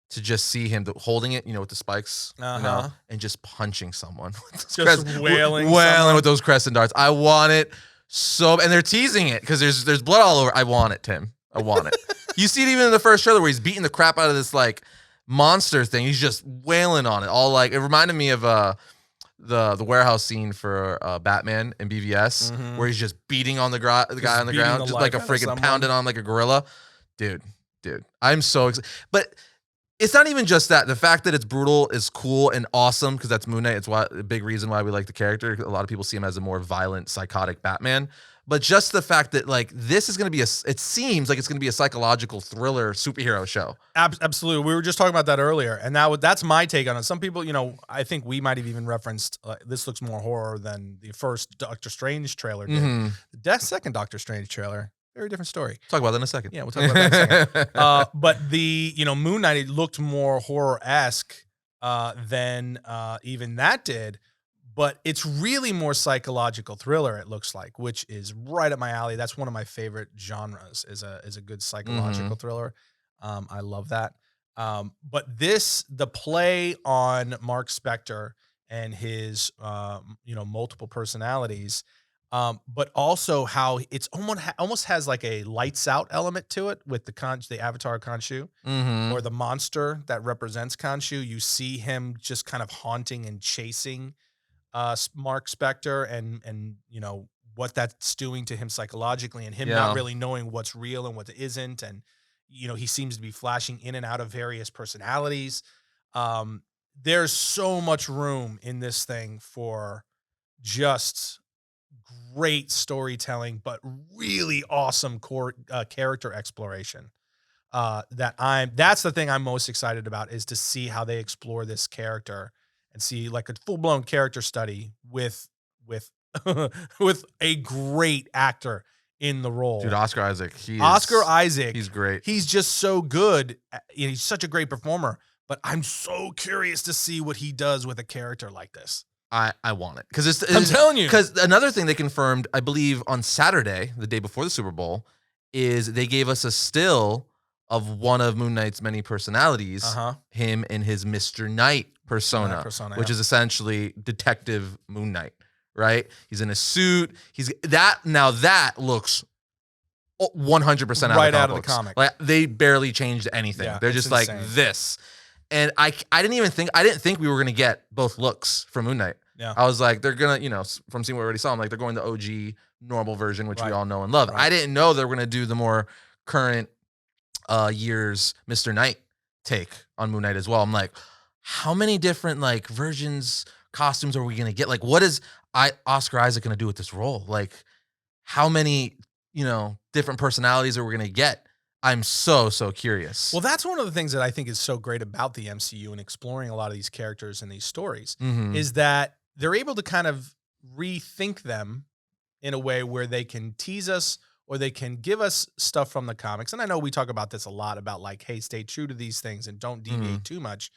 to just see him holding it, with the spikes, and just punching someone. Just wailing with those crescent darts. I want it so, and they're teasing it because there's blood all over. I want it, Tim. I want it. You see it even in the first trailer where he's beating the crap out of this monster thing. He's just wailing on it. All it reminded me of the warehouse scene for Batman and BVS where he's just beating on the guy on the ground, just like a freaking pounding on like a gorilla. Dude, I'm so excited. But it's not even just that. The fact that it's brutal is cool and awesome because that's Moon Knight. It's a big reason why we like the character. A lot of people see him as a more violent, psychotic Batman. But just the fact that this is going to be it seems like it's going to be a psychological thriller superhero show. Absolutely. We were just talking about that earlier. And that's my take on it. Some people, I think we might have even referenced this looks more horror than the first Doctor Strange trailer did. The second Doctor Strange trailer, very different story. Talk about that in a second. Yeah, we'll talk about that in a second. But the, Moon Knight, it looked more horror-esque than even that did. But it's really more psychological thriller, it looks like, which is right up my alley. That's one of my favorite genres, is a good psychological thriller. I love that. But the play on Mark Spector and his, multiple personalities, but also how it's almost has a lights out element to it with the avatar Khonshu or the monster that represents Khonshu. You see him just kind of haunting and chasing Mark Spector and what that's doing to him psychologically and him not really knowing what's real and what isn't. And, he seems to be flashing in and out of various personalities. There's so much room in this thing for just great storytelling, but really awesome character exploration. That's the thing I'm most excited about, is to see how they explore this character and see a full-blown character study with with a great actor in the role. Dude, Oscar Isaac. He's great. He's just so good. He's such a great performer, but I'm so curious to see what he does with a character like this. I want it. Because I'm telling you. Because another thing they confirmed, I believe, on Saturday, the day before the Super Bowl, is they gave us a still of one of Moon Knight's many personalities, him and his Mr. Knight persona, which is essentially Detective Moon Knight, right? He's in a suit. That looks 100% right out of the comic. Like they barely changed anything. Yeah, They're just like this. And I didn't think we were gonna get both looks from Moon Knight. Yeah. I was like, they're gonna, from seeing what we already saw, I'm like, they're going the OG normal version, which we all know and love. Right. I didn't know they were gonna do the more current year's Mr. Knight take on Moon Knight as well. I'm like, how many different like versions, costumes are we gonna get? Like, what is Oscar Isaac gonna do with this role? Like, how many, different personalities are we gonna get? I'm so curious. Well, that's one of the things that I think is so great about the MCU and exploring a lot of these characters and these stories is that they're able to kind of rethink them in a way where they can tease us or they can give us stuff from the comics. And I know we talk about this a lot about like, hey, stay true to these things and don't deviate too much.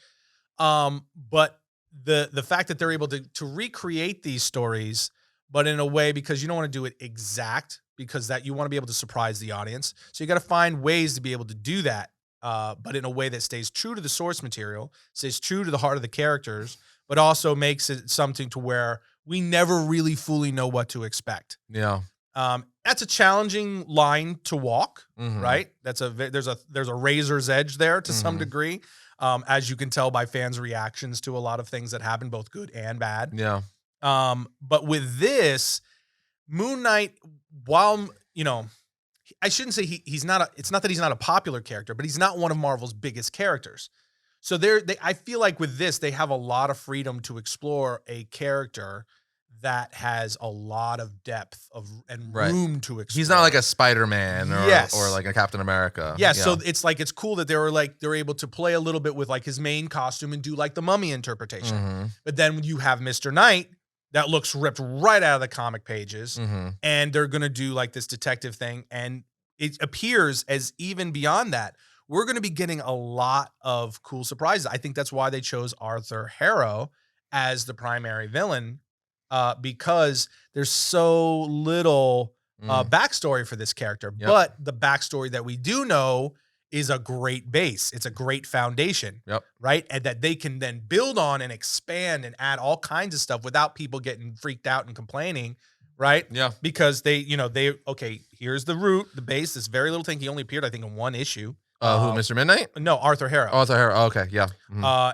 But the fact that they're able to recreate these stories, but in a way, because you don't want to do it exact, because that you want to be able to surprise the audience. So you got to find ways to be able to do that, but in a way that stays true to the source material, stays true to the heart of the characters, but also makes it something to where we never really fully know what to expect. Yeah. That's a challenging line to walk, right? There's a razor's edge there to some degree, as you can tell by fans' reactions to a lot of things that happen, both good and bad. Yeah. But with this, Moon Knight, while, I shouldn't say he's not it's not that he's not a popular character, but he's not one of Marvel's biggest characters. So I feel like with this, they have a lot of freedom to explore a character that has a lot of depth and room to explore. He's not like a Spider-Man or like a Captain America. Yeah, so it's cool that they're able to play a little bit with like his main costume and do like the Mummy interpretation. But then you have Mr. Knight that looks ripped right out of the comic pages, and they're going to do like this detective thing. And it appears as even beyond that, we're going to be getting a lot of cool surprises. I think that's why they chose Arthur Harrow as the primary villain, because there's so little backstory for this character. Yep. But the backstory that we do know is a great base. It's a great foundation, right? And that they can then build on and expand and add all kinds of stuff without people getting freaked out and complaining, right? Yeah. Because here's the root, the base, this very little thing. He only appeared, I think, in one issue. Who, Mr. Midnight? No, Arthur Harrow. Oh, Arthur Harrow. Oh, okay, yeah.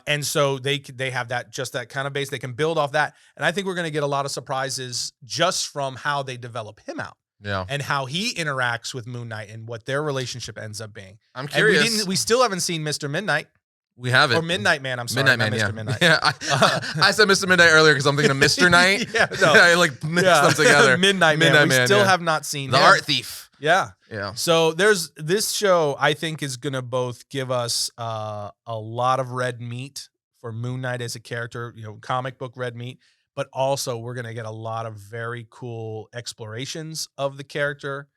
And so they have that kind of base. They can build off that. And I think we're going to get a lot of surprises just from how they develop him out. Yeah. And how he interacts with Moon Knight and what their relationship ends up being. I'm curious. And we still haven't seen Mr. Midnight. We haven't. Or Midnight Man, I'm sorry. Midnight Man, Mr. Midnight. Yeah, I said Mr. Midnight earlier because I'm thinking of Mr. Knight. I like mixed them together. Midnight Man. We still have not seen the him. art thief. Yeah. Yeah. So this show, I think, is going to both give us a lot of red meat for Moon Knight as a character, comic book red meat, but also we're going to get a lot of very cool explorations of the character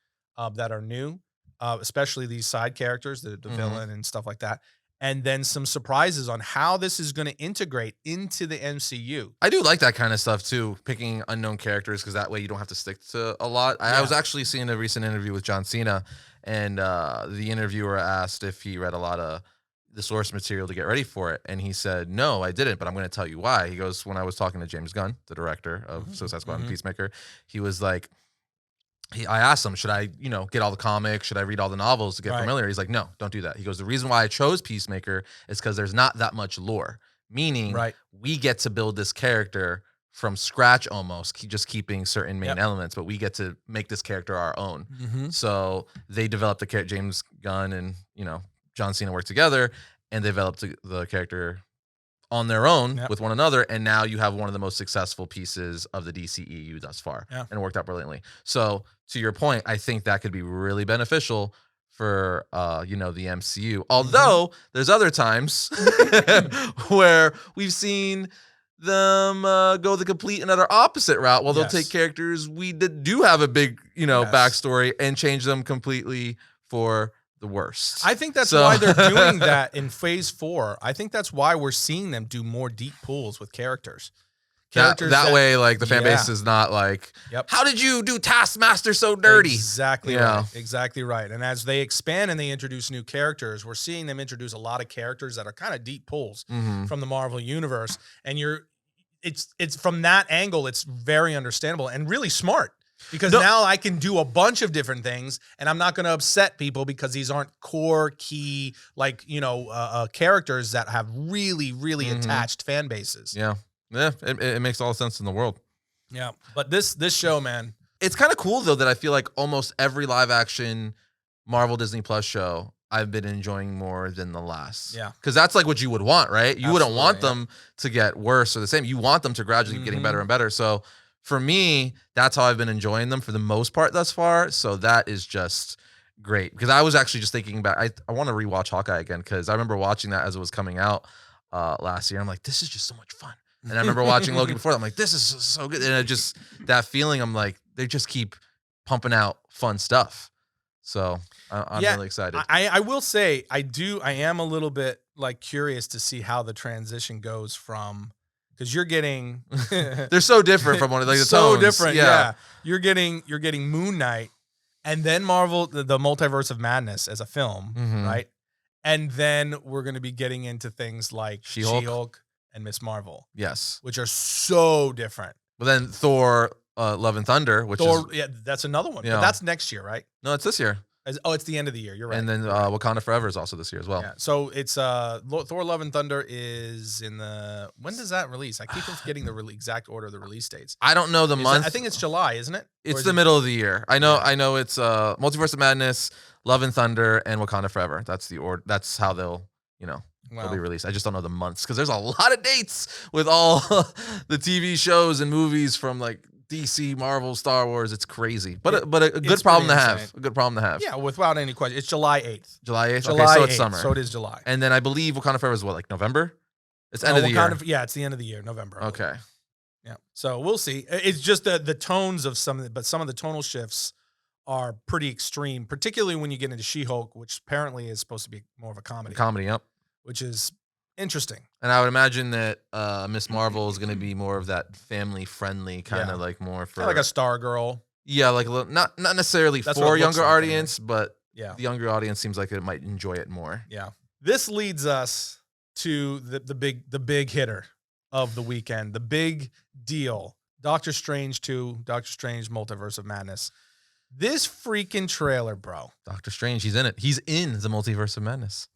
that are new, especially these side characters, the villain and stuff like that. And then some surprises on how this is going to integrate into the MCU. I do like that kind of stuff too, picking unknown characters, because that way you don't have to stick to a lot. I was actually seeing a recent interview with John Cena, and the interviewer asked if he read a lot of the source material to get ready for it. And he said, no, I didn't, but I'm going to tell you why. He goes, when I was talking to James Gunn, the director of Suicide Squad and Peacemaker, he was like, I asked him, should I, get all the comics? Should I read all the novels to get familiar? He's like, no, don't do that. He goes, the reason why I chose Peacemaker is because there's not that much lore, meaning we get to build this character from scratch almost, just keeping certain main elements, but we get to make this character our own. So they developed the character, James Gunn and, John Cena worked together, and they developed the character on their own with one another, and now you have one of the most successful pieces of the DCEU thus far, and it worked out brilliantly. So to your point, I think that could be really beneficial for the MCU. Although there's other times where we've seen them go the complete and utter opposite route. Well, they'll take characters we do have a big backstory and change them completely for the worst. I think that's why they're doing that in Phase 4. I think that's why we're seeing them do more deep pulls with characters. That way, like, the fan base is not like, how did you do Taskmaster so dirty? Exactly right. Exactly right. And as they expand and they introduce new characters, we're seeing them introduce a lot of characters that are kind of deep pulls from the Marvel Universe. And it's from that angle, it's very understandable and really smart. Because now I can do a bunch of different things, and I'm not going to upset people because these aren't core key, like, characters that have really, really attached fan bases. Yeah. Yeah. It makes all the sense in the world. Yeah. But this show, man. It's kind of cool, though, that I feel like almost every live action Marvel Disney Plus show I've been enjoying more than the last. Yeah. Because that's like what you would want, right? You wouldn't want them to get worse or the same. You want them to gradually keep getting better and better. So for me, that's how I've been enjoying them for the most part thus far. So that is just great. Because I was actually just thinking back, I want to rewatch Hawkeye again because I remember watching that as it was coming out last year. I'm like, this is just so much fun. And I remember watching Loki before that. I'm like, this is so good. And that feeling, I'm like, they just keep pumping out fun stuff. So I'm really excited. I will say, I am a little bit like curious to see how the transition goes from, because you're getting they're so different from one of the so tones. Different. Yeah. You're getting Moon Knight and then Marvel, the Multiverse of Madness as a film, right? And then we're going to be getting into things like She-Hulk and Miss Marvel. Yes. Which are so different. But then Thor, Love and Thunder, which is... Yeah, that's another one. But that's next year, right? No, it's this year. It's the end of the year. You're right. And then Wakanda Forever is also this year as well. Yeah. So it's Thor: Love and Thunder is in the... When does that release? I keep forgetting the exact order of the release dates. I don't know the month. I think it's July, isn't it? It's the middle of the year. I know it's Multiverse of Madness, Love and Thunder, and Wakanda Forever. That's the order. That's how they'll be released. I just don't know the months because there's a lot of dates with all the TV shows and movies from like DC, Marvel, Star Wars. It's crazy, but a good problem to have. A good problem to have. Yeah, without any question. It's July 8th. July 8th. July okay, so 8th, it's summer. So it is July. And then I believe Wakanda Forever is what, like November? It's end of the year. Yeah, it's the end of the year, November. Okay. Yeah. So we'll see. It's just the tones of some of the tonal shifts are pretty extreme, particularly when you get into She-Hulk, which apparently is supposed to be more of a comedy. Comedy, yep. Which is interesting. And I would imagine that Miss Marvel is going to be more of that family-friendly kind of like more for... Like a Stargirl. Yeah, like a little, not necessarily for younger audience, but the younger audience seems like it might enjoy it more. Yeah. This leads us to the big hitter of the weekend, the big deal. Doctor Strange 2, Doctor Strange Multiverse of Madness. This freaking trailer, bro. Doctor Strange, he's in it. He's in the Multiverse of Madness.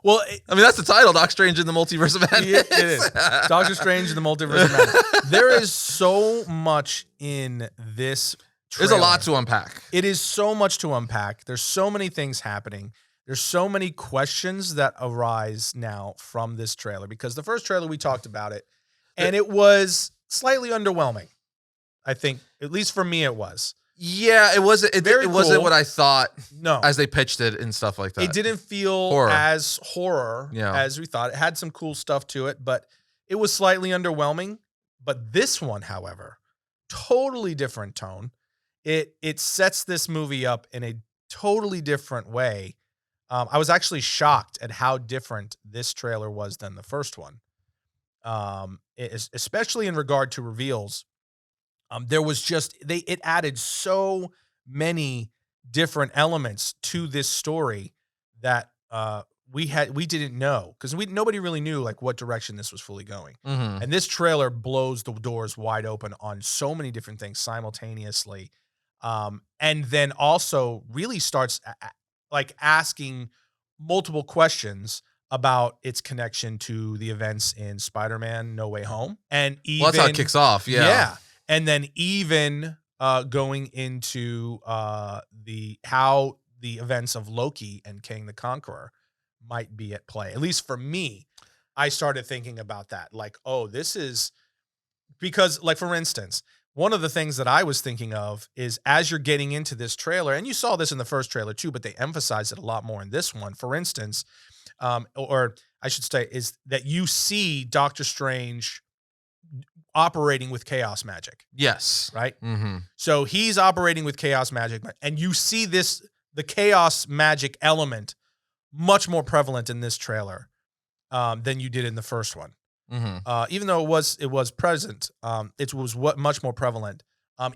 Well, I mean, that's the title, Doctor Strange in the Multiverse of Madness. It is. Doctor Strange in the Multiverse of Madness. There is so much in this trailer. There's a lot to unpack. It is so much to unpack. There's so many things happening. There's so many questions that arise now from this trailer, because the first trailer we talked about it, and it was slightly underwhelming. I think, at least for me, it was. Yeah, it wasn't. It wasn't what I thought. No, as they pitched it and stuff like that. It didn't feel as horror as we thought. It had some cool stuff to it, but it was slightly underwhelming. But this one, however, totally different tone. It sets this movie up in a totally different way. I was actually shocked at how different this trailer was than the first one, especially in regard to reveals. There was it added so many different elements to this story that we didn't know, because nobody really knew like what direction this was fully going. Mm-hmm. And this trailer blows the doors wide open on so many different things simultaneously, and then also really starts like asking multiple questions about its connection to the events in Spider-Man No Way Home, and even that's how it kicks off. Yeah. And then even going into how the events of Loki and King the Conqueror might be at play. At least for me, I started thinking about that. Like, oh, this is because, like, for instance, one of the things that I was thinking of is as you're getting into this trailer, and you saw this in the first trailer too, but they emphasized it a lot more in this one. For instance, or I should say, is that you see Doctor Strange operating with chaos magic. Yes. Right? Mm-hmm. So he's operating with chaos magic, and you see the chaos magic element much more prevalent in this trailer than you did in the first one. Mm-hmm. Even though it was present, it was much more prevalent.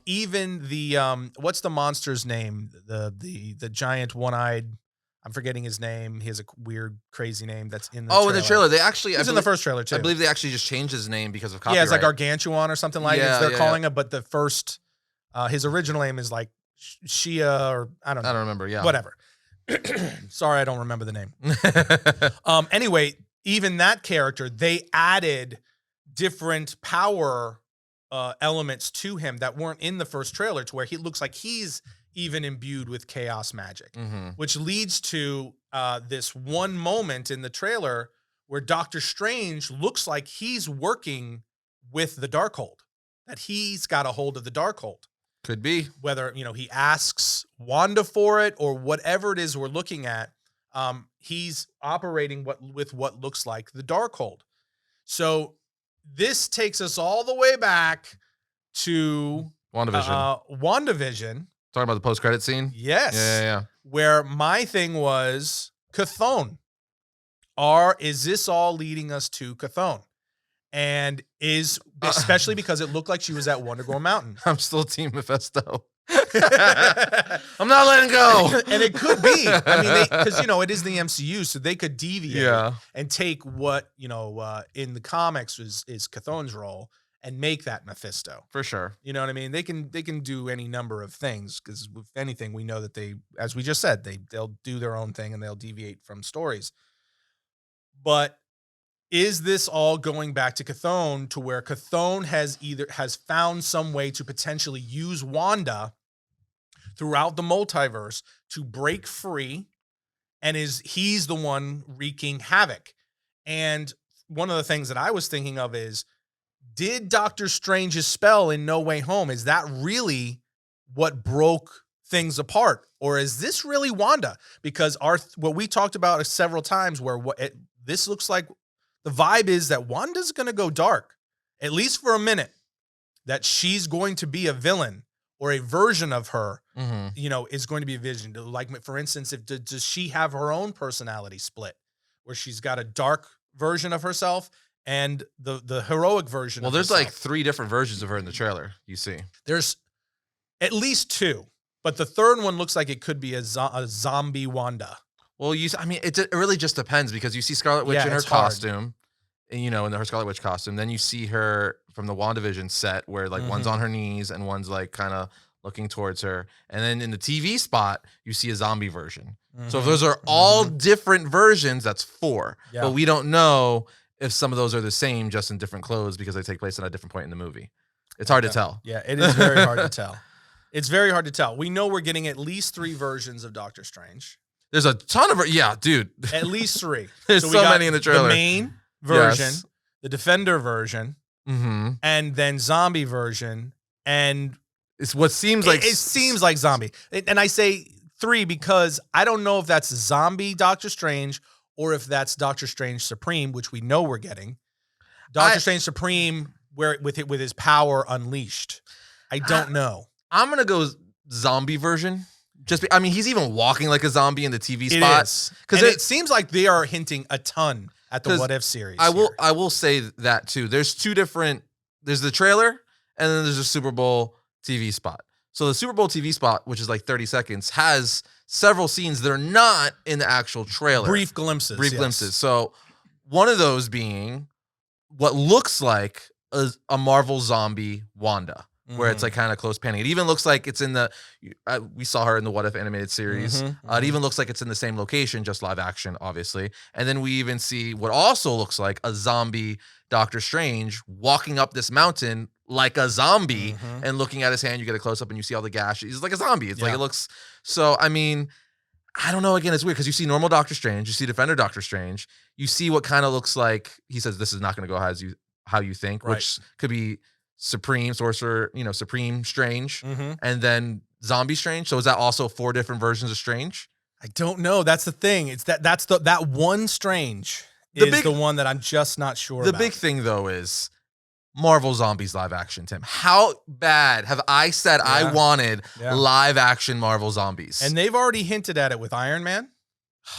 Even the what's the monster's name? The giant one-eyed I'm forgetting his name. He has a weird, crazy name that's in the in the trailer. They actually, he's in the first trailer too. I believe they actually just changed his name because of copyright. Yeah, it's like Gargantuan or something like it. They're calling it, but the first, his original name is like Shia or I don't know. I don't remember. Yeah. Whatever. Sorry, I don't remember the name. Anyway, even that character, they added different power elements to him that weren't in the first trailer, to where he looks like he's even imbued with chaos magic, which leads to this one moment in the trailer where Doctor Strange looks like he's working with the Darkhold, that he's got a hold of the Darkhold. Could be. Whether, he asks Wanda for it or whatever it is we're looking at, he's operating with what looks like the Darkhold. So this takes us all the way back to WandaVision. Talking about the post-credit scene? Yes. Yeah. Where my thing was Chthon. Is this all leading us to Chthon? And especially because it looked like she was at Wondergore Mountain. I'm still Team Mephisto. I'm not letting go. And it could be. I mean, because, it is the MCU, so they could deviate and take what, in the comics is Chthon's role and make that Mephisto. For sure. You know what I mean? They can do any number of things, because if anything, we know that they, as we just said, they'll do their own thing and they'll deviate from stories. But is this all going back to Chthon, to where Chthon has found some way to potentially use Wanda throughout the multiverse to break free, and he's the one wreaking havoc? And one of the things that I was thinking of is, did Doctor Strange's spell in No Way Home, is that really what broke things apart? Or is this really Wanda? Because what we talked about several times, where this looks like the vibe is that Wanda's going to go dark, at least for a minute, that she's going to be a villain, or a version of her, is going to be a vision. Like, for instance, does she have her own personality split, where she's got a dark version of herself and the heroic version of herself? Well, there's like 3 different versions of her in the trailer, you see. There's at least 2, but the third one looks like it could be a zombie Wanda. Well, it really just depends, because you see Scarlet Witch in her costume, and, in her Scarlet Witch costume. Then you see her from the WandaVision set, where like one's on her knees and one's like kind of looking towards her. And then in the TV spot, you see a zombie version. So if those are all different versions, that's 4. Yeah. But we don't know if some of those are the same, just in different clothes, because they take place at a different point in the movie. It's hard to tell. Yeah, it is very hard to tell. It's very hard to tell. We know we're getting at least 3 versions of Doctor Strange. There's a ton of dude. At least 3. There's so many in the trailer. The main version, the Defender version, and then zombie version, and it's what seems like it seems like zombie. And I say 3 because I don't know if that's zombie Doctor Strange or if that's Doctor Strange Supreme, which we know we're getting. Doctor Strange Supreme, where with his power unleashed. I don't know. I'm gonna go zombie version. He's even walking like a zombie in the TV spot. Because it seems like they are hinting a ton at the What If series. I will say that too. There's 2 different. There's the trailer, and then there's a Super Bowl TV spot. So the Super Bowl TV spot, which is like 30 seconds, has several scenes that are not in the actual trailer. Brief glimpses. So one of those being what looks like a Marvel zombie Wanda, where it's like kind of close panning. It even looks like it's in we saw her in the What If animated series. It even looks like it's in the same location, just live action, obviously. And then we even see what also looks like a zombie Doctor Strange walking up this mountain like a zombie, and looking at his hand. You get a close up and you see all the gash. He's like a zombie. It's like, it looks so. I don't know. Again, it's weird because you see normal Doctor Strange, you see Defender Doctor Strange, you see what kind of looks like. He says this is not going to go how you think, which could be Supreme Sorcerer, Supreme Strange, and then Zombie Strange. So is that also 4 different versions of Strange? I don't know. That's the thing. It's that one Strange is the one that I'm just not sure about. The big thing though is Marvel Zombies live action, Tim. How bad have I said I wanted live action Marvel Zombies? And they've already hinted at it with Iron Man.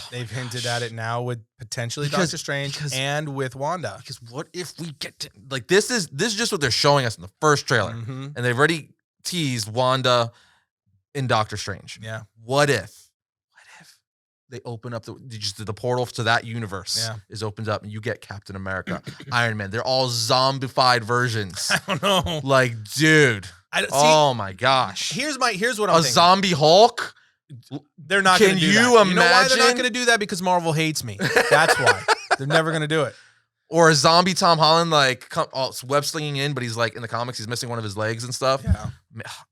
They've hinted at it now with potentially Doctor Strange and with Wanda. Because what if we get to this is just what they're showing us in the first trailer, and they've already teased Wanda in Doctor Strange. Yeah. What if they open up the portal to that universe is opened up, and you get Captain America, Iron Man. They're all zombified versions. I don't know. Like, dude. Oh my gosh. Here's what I'm thinking. A zombie Hulk? They're not going to do that. You imagine? You know why they're not going to do that? Because Marvel hates me. That's why. They're never going to do it. Or a zombie Tom Holland, like web slinging in, but he's like in the comics, he's missing one of his legs and stuff. Yeah.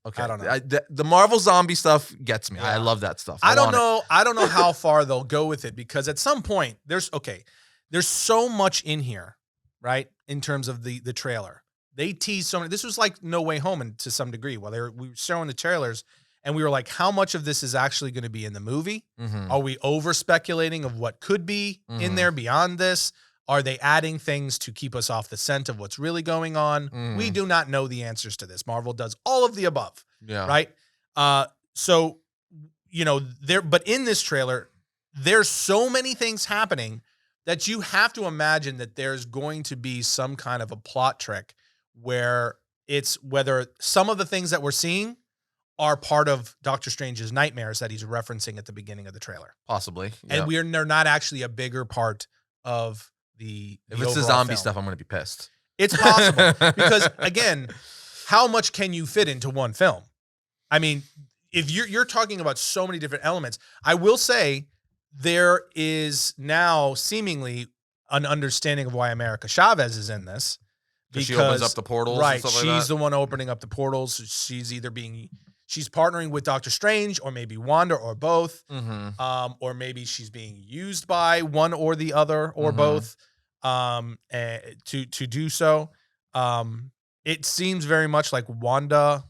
Okay. I don't know. The Marvel zombie stuff gets me. Yeah. I love that stuff. I don't know. I don't know how far they'll go with it, because at some point there's so much in here, right? In terms of the trailer, they tease so many. This was like No Way Home, and to some degree, while we were showing the trailers, and we were like, how much of this is actually going to be in the movie? Mm-hmm. Are we over speculating of what could be in there beyond this? Are they adding things to keep us off the scent of what's really going on? We do not know the answers to this. Marvel does all of the above. Yeah. Right. So, but in this trailer, there's so many things happening that you have to imagine that there's going to be some kind of a plot trick where whether some of the things that we're seeing are part of Doctor Strange's nightmares that he's referencing at the beginning of the trailer. Possibly. Yep. And they're not actually a bigger part of if it's the zombie stuff, I'm going to be pissed. It's possible because, again, how much can you fit into one film? I mean, if you're talking about so many different elements, I will say there is now seemingly an understanding of why America Chavez is in this. Because she opens up the portals, right? And stuff She's the one opening up the portals. She's either she's partnering with Doctor Strange, or maybe Wanda, or both, or maybe she's being used by one or the other, or both, to do so. It seems very much like Wanda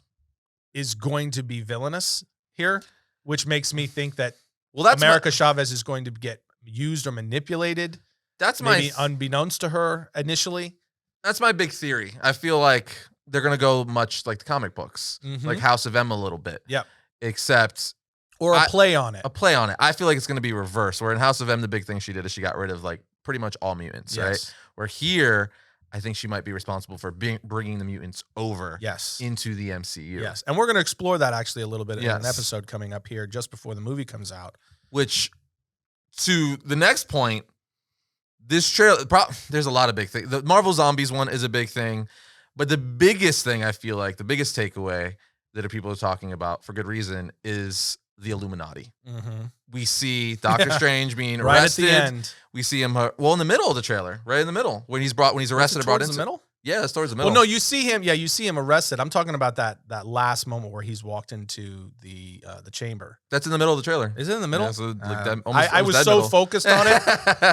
is going to be villainous here, which makes me think that America Chavez is going to get used or manipulated. That's maybe unbeknownst to her initially. That's my big theory. I feel like they're going to go much like the comic books, like House of M a little bit. Yep. Except... Or a play on it. A play on it. I feel like it's going to be reversed, where in House of M, the big thing she did is she got rid of like pretty much all mutants, right? Where here, I think she might be responsible for bringing the mutants over into the MCU. Yes. And we're going to explore that actually a little bit in an episode coming up here just before the movie comes out. Which, to the next point, this trailer, there's a lot of big things. The Marvel Zombies one is a big thing, but the biggest thing, I feel like, the biggest takeaway that people are talking about for good reason is the Illuminati. We see Doctor Strange being arrested. Right at the end. We see him, in the middle of the trailer, right in the middle, when he's arrested and brought into the middle. Yeah, it's towards the middle. Well, no, you see him. Yeah, you see him arrested. I'm talking about that last moment where he's walked into the chamber. That's in the middle of the trailer. Is it in the middle? Yeah, so I was so focused on it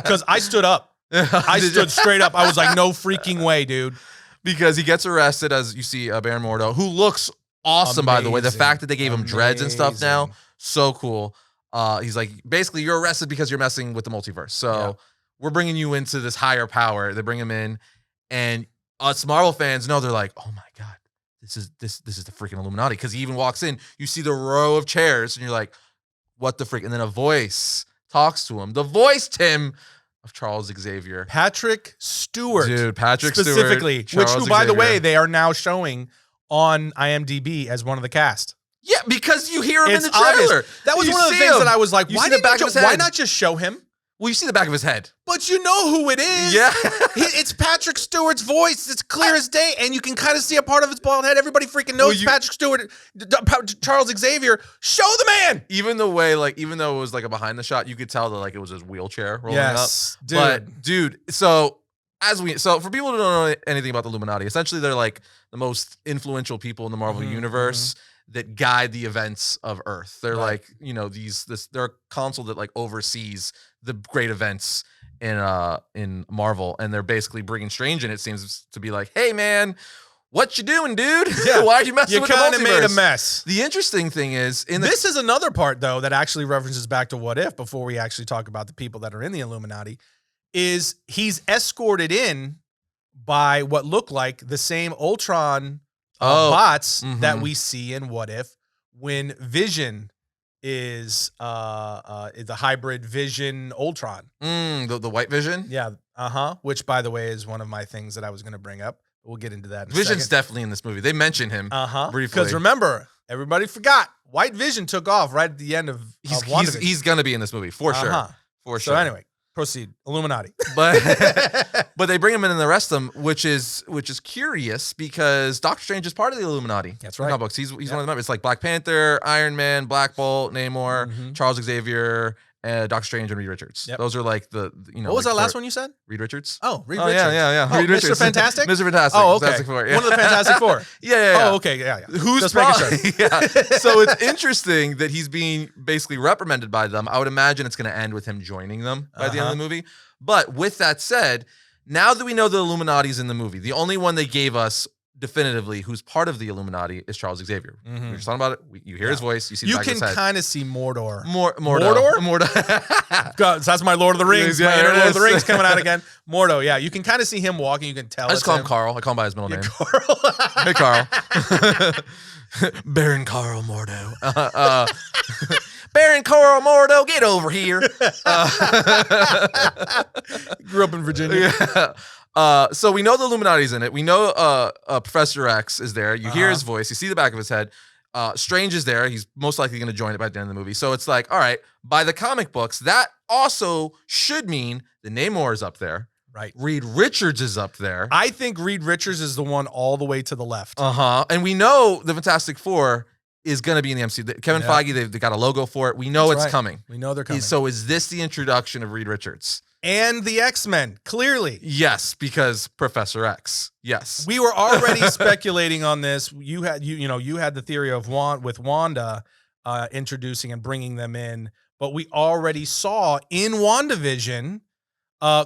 because I stood up. I stood straight up. I was like, no freaking way, dude. Because he gets arrested, as you see Baron Mordo, who looks awesome, by the way. The fact that they gave him dreads and stuff now, so cool. He's like, basically, you're arrested because you're messing with the multiverse. So we're bringing you into this higher power. They bring him in, and us Marvel fans know, they're like, oh my God, this is the freaking Illuminati. Because he even walks in, you see the row of chairs, and you're like, what the freak? And then a voice talks to him. The voice, Tim, of Charles Xavier. Patrick Stewart. Dude, Patrick specifically, Stewart. Who, by the way, they are now showing on IMDb as one of the cast. Yeah, because you hear him in the trailer. Obvious. That was one of the things that I was like, why not just show him? Well, you see the back of his head. But you know who it is. Yeah. It's Patrick Stewart's voice. It's clear as day, and you can kind of see a part of his bald head. Everybody freaking knows Patrick Stewart, Charles Xavier. Show the man. Even though it was like a behind the shot, you could tell that like it was his wheelchair rolling up. Dude. But dude, so for people who don't know anything about the Illuminati, essentially they're like the most influential people in the Marvel universe that guide the events of Earth. They're like, they're a council that like oversees the great events in Marvel, and they're basically bringing Strange in. It seems to be like, hey man, what you doing, dude? Yeah. Why are you messing with the multiverse? You kind of made a mess. The interesting thing is, this is another part though that actually references back to What If. Before we actually talk about the people that are in the Illuminati, is he's escorted in by what look like the same Ultron bots that we see in What If, when Vision is the hybrid Vision Ultron. The white Vision? Yeah. Which, by the way, is one of my things that I was going to bring up. We'll get into that in Vision's a second. Definitely in this movie. They mention him briefly. Because remember, everybody forgot, White Vision took off right at the end of he's gonna be in this movie for sure. For sure. So anyway, proceed. Illuminati. But they bring him in and the rest of them, which is curious because Doctor Strange is part of the Illuminati. That's right. In books. He's one of the members. It's like Black Panther, Iron Man, Black Bolt, Namor, Charles Xavier, Doctor Strange, and Reed Richards. Yep. Those are like the What was that last one you said? Reed Richards. Oh, Reed Richards. Yeah. Oh, Reed Mr. Richards. Fantastic? Mr. Fantastic. Oh, okay. Fantastic Four, yeah. One of the Fantastic Four. Yeah. Oh, okay. Yeah. Who's just making sure. Yeah. So it's interesting that he's being basically reprimanded by them. I would imagine it's going to end with him joining them by the end of the movie. But with that said, now that we know the Illuminati's in the movie, the only one they gave us definitively who's part of the Illuminati is Charles Xavier. We were just talking about it. You hear his voice. You see the back of his head. You can kind of see Mordor. Mordor? God, that's my Lord of the Rings. Yeah, my inner Lord of the Rings coming out again. Mordo, yeah. You can kind of see him walking. You can tell. I just call him Carl. I call him by his middle name. Carl. Hey, Carl. Baron Carl Mordo. Baron Carl Mordo, get over here. Grew up in Virginia. Yeah. So we know the Illuminati's in it. We know Professor X is there. You hear his voice. You see the back of his head. Strange is there. He's most likely going to join it by the end of the movie. So it's like, all right, by the comic books, that also should mean the Namor is up there. Right. Reed Richards is up there. I think Reed Richards is the one all the way to the left. And we know the Fantastic Four is going to be in the MCU. Kevin Feige, they got a logo for it. We know it's coming. We know they're coming. So is this the introduction of Reed Richards? And the X-Men, clearly. Yes, because Professor X. Yes. We were already speculating on this. You had the theory of Wanda introducing and bringing them in, but we already saw in WandaVision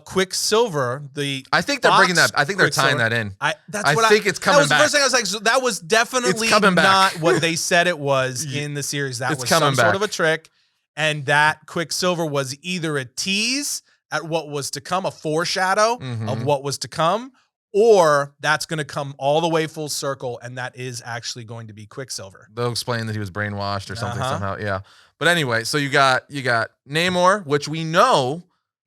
Quicksilver, I think they're bringing that. I think they're tying that in. I think it's coming back. That was the first thing I was like, so that was definitely not what they said it was in the series. That was some sort of a trick. And that Quicksilver was either a tease at what was to come, a foreshadow of what was to come, or that's going to come all the way full circle, and that is actually going to be Quicksilver. They'll explain that he was brainwashed or something somehow. Yeah. But anyway, so you got Namor, which we know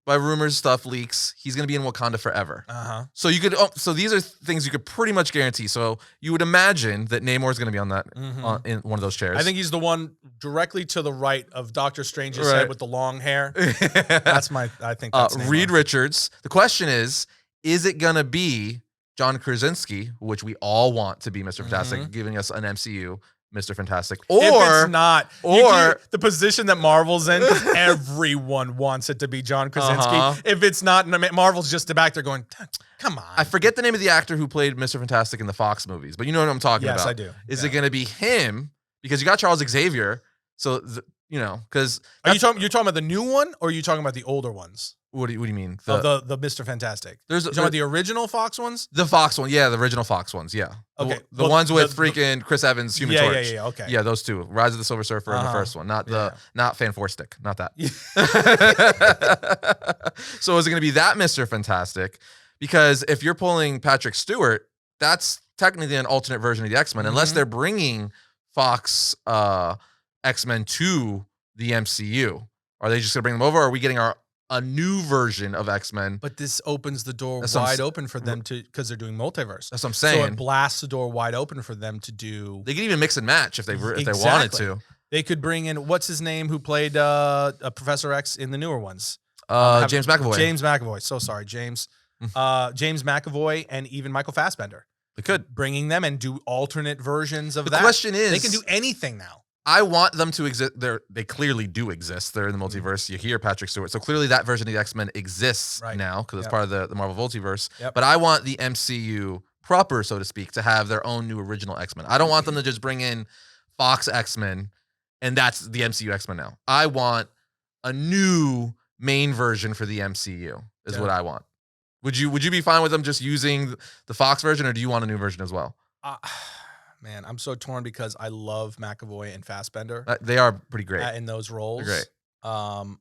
by rumors, stuff leaks, he's going to be in Wakanda forever. So you could, so these are things you could pretty much guarantee. So you would imagine that Namor is going to be on that in one of those chairs. I think he's the one directly to the right of Doctor Strange's head with the long hair. That's I think that's Reed Richards. The question is it going to be John Krasinski, which we all want to be Mr. Fantastic, giving us an MCU Mr. Fantastic, or if it's not, or the position that Marvel's in, everyone wants it to be John Krasinski. If it's not, Marvel's just back there going, come on. I forget the name of the actor who played Mr. Fantastic in the Fox movies, but you know what I'm talking about. Yes, I do. Is it going to be him? Because you got Charles Xavier, so because you're talking about the new one, or are you talking about the older ones? What do you mean? The Mr. Fantastic. You're talking about the original Fox ones? The Fox one, yeah, the original Fox ones, yeah. Okay. The ones with freaking Chris Evans, Human Torch. Yeah, okay. Yeah, those two. Rise of the Silver Surfer and the first one, not Fan Four Stick, not that. So is it going to be that Mr. Fantastic? Because if you're pulling Patrick Stewart, that's technically an alternate version of the X-Men, unless they're bringing Fox X-Men to the MCU. Are they just going to bring them over, or are we getting a new version of X-Men? But this opens the door wide open for them to, because they're doing multiverse. That's what I'm saying. So it blasts the door wide open for them to do. They could even mix and match if they wanted to. They could bring in, what's his name, who played Professor X in the newer ones? James McAvoy. James McAvoy. So sorry, James. James McAvoy and even Michael Fassbender. They could. Bringing them and do alternate versions of that. The question is, they can do anything now. I want them to exist. They clearly do exist. They're in the multiverse. You hear Patrick Stewart. So clearly that version of the X-Men exists now because it's part of the Marvel Multiverse. But I want the MCU proper, so to speak, to have their own new original X-Men. I don't want them to just bring in Fox X-Men and that's the MCU X-Men now. I want a new main version for the MCU is what I want. Would you be fine with them just using the Fox version, or do you want a new version as well? Man, I'm so torn because I love McAvoy and Fassbender. They are pretty great in those roles. They're great.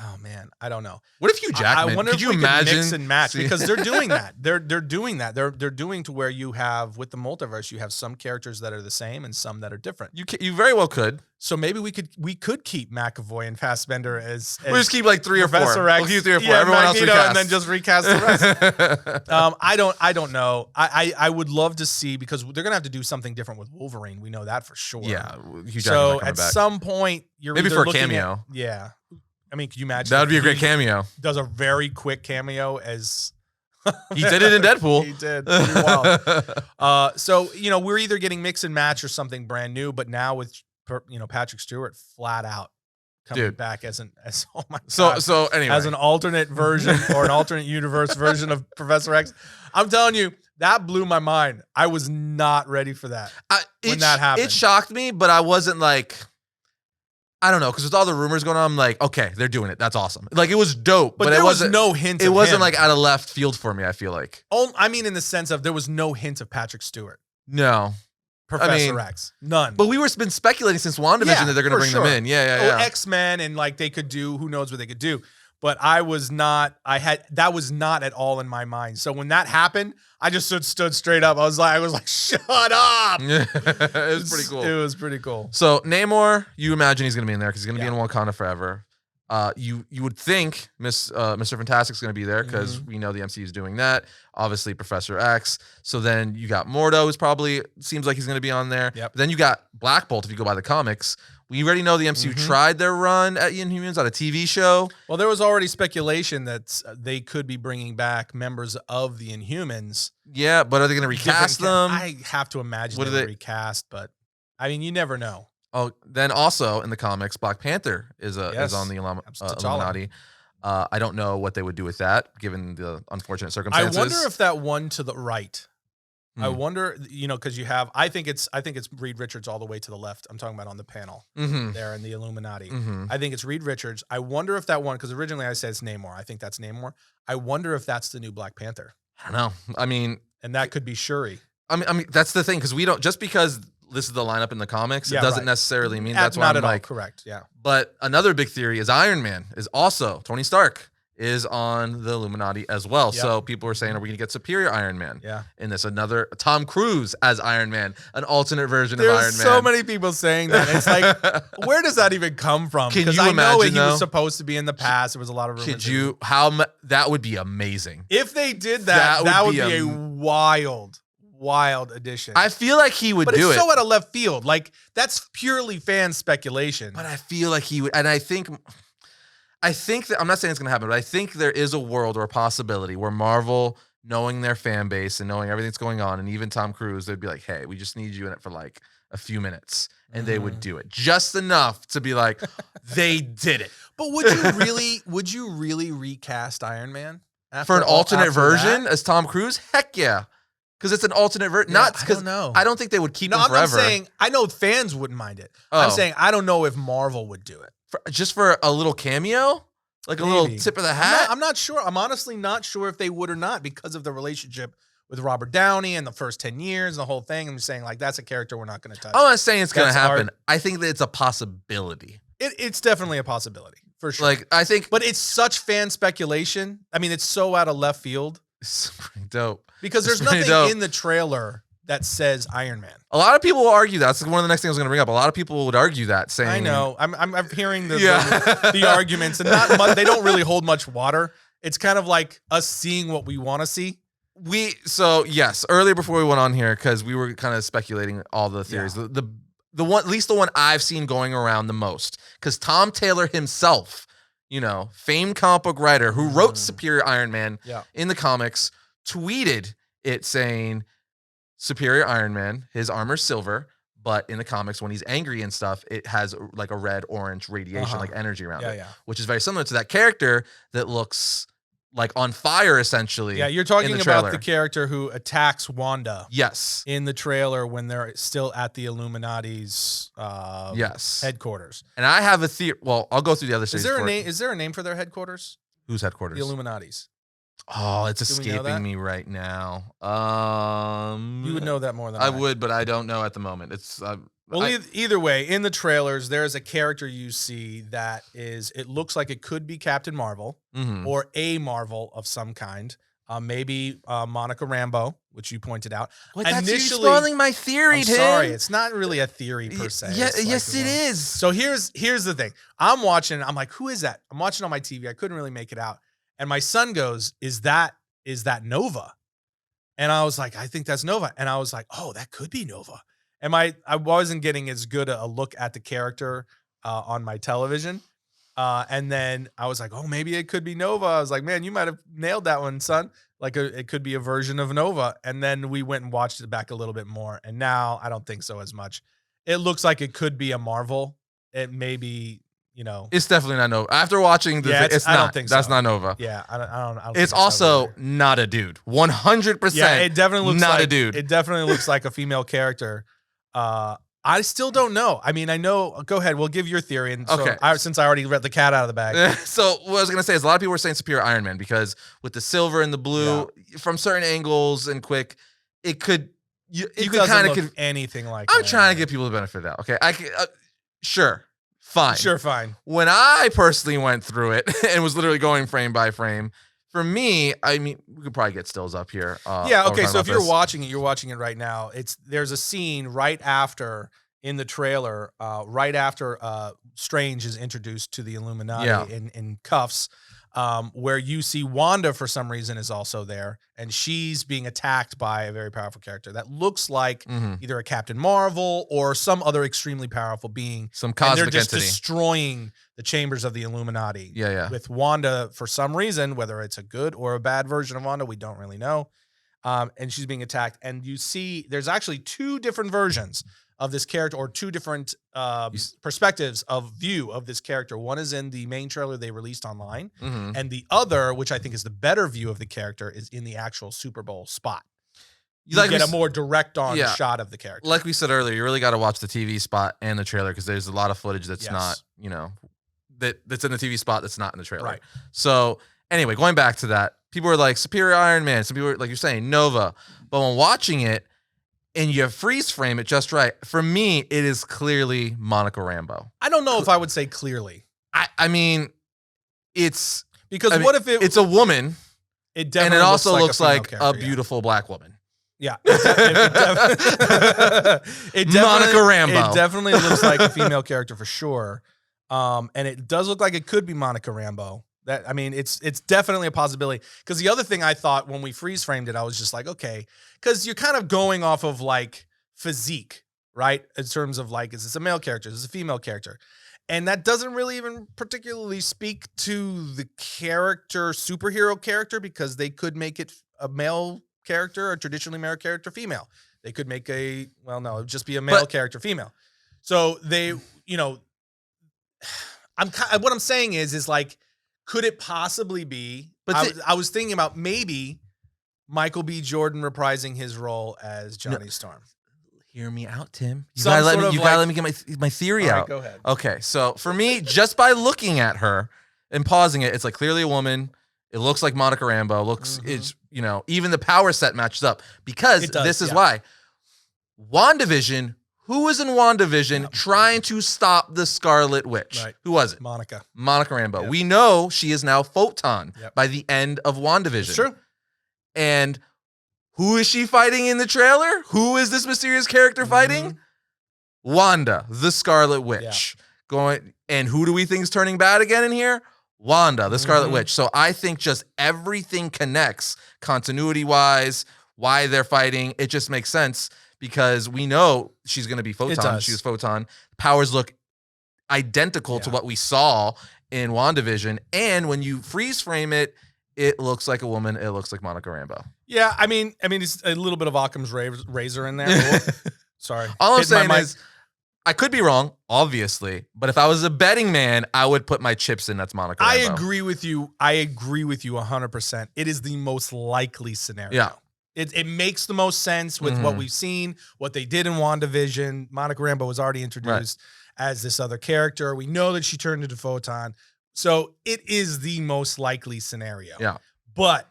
Oh man, I don't know. What if Hugh Jackman? I wonder could if you we imagine? Could mix and match because they're doing that. They're doing that. They're doing to where you have with the multiverse, you have some characters that are the same and some that are different. You very well could. So maybe we could keep McAvoy and Fassbender as we'll just keep like 3 or 4. Professor X. We'll keep 3 or 4. Everyone else Magneto, recast. and then just recast the rest. I don't know. I would love to see because they're gonna have to do something different with Wolverine. We know that for sure. Yeah. Hugh Jackman's So not coming at back. some point, you're maybe either for a looking cameo. Yeah. I mean, can you imagine? That would be a if great he cameo. Does a very quick cameo as He did it in Deadpool. he did. Pretty wild. So we're either getting mix and match or something brand new, but now with Patrick Stewart flat out coming back as oh my god. So anyway, as an alternate version or an alternate universe version of Professor X. I'm telling you, that blew my mind. I was not ready for that when that happened. It shocked me, but I wasn't like, I don't know, because with all the rumors going on, I'm like, okay, they're doing it. That's awesome. Like, it was dope, but there it was wasn't no hint. It wasn't like out of left field for me, I feel like. Oh, I mean, in the sense of there was no hint of Patrick Stewart. No. Professor X. None. But we were been speculating since WandaVision that they're going to bring them in. Yeah. X-Men and like they could do, who knows what they could do. But that was not at all in my mind. So when that happened, I just stood straight up. I was like, shut up. It was pretty cool. It was pretty cool. So Namor, you imagine he's going to be in there because he's going to be in Wakanda forever. You would think Mr. Fantastic's going to be there because we know the MCU is doing that. Obviously, Professor X. So then you got Mordo, who's probably seems like he's going to be on there. Yep. But then you got Black Bolt, if you go by the comics. We already know the MCU tried their run at Inhumans on a TV show. Well, there was already speculation that they could be bringing back members of the Inhumans. Yeah, but are they going to recast them? I have to imagine they recast, but I mean, you never know. Oh, then also in the comics, Black Panther is on the Illuminati. I don't know what they would do with that, given the unfortunate circumstances. I wonder if that one to the right. I wonder, because you have. I think it's Reed Richards all the way to the left. I'm talking about on the panel there in the Illuminati. I think it's Reed Richards. I wonder if that one, because originally I said it's Namor. I think that's Namor. I wonder if that's the new Black Panther. I don't know. I mean, and that could be Shuri. I mean, that's the thing because we don't just because this is the lineup in the comics, it doesn't necessarily mean that's why not I'm at like all correct. Yeah. But another big theory is Iron Man is also Tony Stark is on the Illuminati as well. Yep. So people are saying, are we going to get Superior Iron Man? Yeah. In this, another Tom Cruise as Iron Man, an alternate version There's of Iron Man. There's so many people saying that. It's like, where does that even come from? Because I know he though, was supposed to be in the past. There was a lot of rumors. Could you? That would be amazing. If they did that, that would be a wild addition. I feel like he would do it. But it's so out of left field. Like, that's purely fan speculation. But I feel like he would, and I think that, I'm not saying it's going to happen, but I think there is a world or a possibility where Marvel, knowing their fan base and knowing everything that's going on, and even Tom Cruise, they'd be like, hey, we just need you in it for like a few minutes. And they would do it just enough to be like, they did it. But would you really recast Iron Man? For an alternate version as Tom Cruise? Heck yeah. Because it's an alternate version. Yeah, I don't know. I don't think they would keep him forever. I'm saying, I know fans wouldn't mind it. I'm saying, I don't know if Marvel would do it. Just for a little cameo? Like maybe. A little tip of the hat? I'm not sure. I'm honestly not sure if they would or not because of the relationship with Robert Downey and the first 10 years and the whole thing. I'm just saying, like, that's a character we're not going to touch. I'm not saying it's going to happen. I think that it's a possibility. It's definitely a possibility, for sure. Like, I think... But it's such fan speculation. I mean, it's so out of left field. It's pretty dope. Because there's nothing in the trailer that says Iron Man. A lot of people will argue that. That's one of the next things I was going to bring up. A lot of people would argue that, saying... I know. I'm hearing the arguments, and not much, they don't really hold much water. It's kind of like us seeing what we want to see. So yes, earlier before we went on here, because we were kind of speculating all the theories. Yeah. The one, at least the one I've seen going around the most, because Tom Taylor himself, famed comic book writer who wrote Superior Iron Man in the comics, tweeted it saying, Superior Iron Man, his armor's silver, but in the comics, when he's angry and stuff, it has like a red, orange radiation, like energy around it, which is very similar to that character that looks like on fire, essentially. Yeah, you're talking about the character who attacks Wanda. Yes. In the trailer when they're still at the Illuminati's headquarters. And I have a theory. Well, I'll go through the other series. Is there a name for their headquarters? Whose headquarters? The Illuminati's. Oh, it's escaping me right now. You would know that more than I would, but I don't know at the moment. It's Well, either way, in the trailers, there's a character you see that it looks like it could be Captain Marvel or a Marvel of some kind. Maybe Monica Rambeau, which you pointed out. Wait, that's you spoiling my theory, Tim. Sorry, it's not really a theory per se. Yeah, yes, it is. So here's the thing. I'm watching. I'm like, who is that? I'm watching on my TV. I couldn't really make it out. And my son goes, "Is that Nova?" And I was like, "I think that's Nova." And I was like, "Oh, that could be Nova." And I wasn't getting as good a look at the character on my television. And then I was like, oh, maybe it could be Nova. I was like, man, you might have nailed that one, son. Like it could be a version of Nova. And then we went and watched it back a little bit more. And now I don't think so as much. It looks like it could be a Marvel. It may be, It's definitely not Nova. After watching the it's not. I don't think so. That's not Nova. Yeah, I don't it's also not a dude. 100%. Yeah, it definitely looks not like a dude. It definitely looks like a female character. I still don't know. I mean, I know. Go ahead. We'll give your theory. And so since I already read the cat out of the bag. So what I was gonna say is a lot of people were saying Superior Iron Man because with the silver and the blue from certain angles and quick, it could you could kind of anything like. I'm trying to give people the benefit of that. Okay, I can, sure, fine, fine. When I personally went through it and was literally going frame by frame. For me, I mean, we could probably get stills up here. Okay. So if you're watching it right now. There's a scene right after in the trailer, right after Strange is introduced to the Illuminati in cuffs, where you see Wanda for some reason is also there, and she's being attacked by a very powerful character that looks like either a Captain Marvel or some other extremely powerful being. Some cosmic entity. They're just entity. Destroying the chambers of the Illuminati. Yeah. With Wanda for some reason, whether it's a good or a bad version of Wanda, we don't really know. And she's being attacked. And you see there's actually two different versions of this character, or two different perspectives of view of this character. One is in the main trailer they released online, and the other, which I think is the better view of the character, is in the actual Super Bowl spot. You get a more direct on shot of the character. Like we said earlier, you really got to watch the TV spot and the trailer because there's a lot of footage that's not, that's in the TV spot that's not in the trailer. Right. So anyway, going back to that, people were like Superior Iron Man. Some people were like you're saying Nova, but when watching it and you freeze frame it just right, for me it is clearly Monica Rambeau. I don't know if I would say clearly. I mean, it's because what if it's a woman, and it also looks like a beautiful black woman. Yeah, Monica Rambeau. It definitely looks like a female character for sure, and it does look like it could be Monica Rambeau. It's definitely a possibility. Because the other thing I thought when we freeze framed it, I was just like, okay, because you're kind of going off of like physique, right? In terms of like, is this a male character? Is this a female character? And that doesn't really even particularly speak to the superhero character, because they could make it a male character, a traditionally male character, female. They could make it would just be a male character, female. So they, what I'm saying is like, could it possibly be? But I was thinking about maybe Michael B. Jordan reprising his role as Johnny Storm. Hear me out, Tim. You gotta let me get my theory out. Go ahead. Okay, so for me, just by looking at her and pausing it, it's like clearly a woman. It looks like Monica Rambeau. It's even the power set matches up, because this is why WandaVision. Who was in WandaVision trying to stop the Scarlet Witch? Right. Who was it? Monica Rambeau. Yep. We know she is now Photon by the end of WandaVision. It's true. And who is she fighting in the trailer? Who is this mysterious character fighting? Wanda, the Scarlet Witch. And who do we think is turning bad again in here? Wanda, the Scarlet Witch. So I think just everything connects continuity-wise, why they're fighting. It just makes sense. Because we know she's going to be Photon. She was Photon. Powers look identical to what we saw in WandaVision. And when you freeze frame it, it looks like a woman. It looks like Monica Rambeau. Yeah, I mean, it's a little bit of Occam's razor in there. Sorry. All I'm saying is, I could be wrong, obviously. But if I was a betting man, I would put my chips in. That's Monica Rambeau. I agree with you 100%. It is the most likely scenario. Yeah. It makes the most sense with what we've seen, what they did in WandaVision. Monica Rambeau was already introduced as this other character. We know that she turned into Photon. So it is the most likely scenario. Yeah. But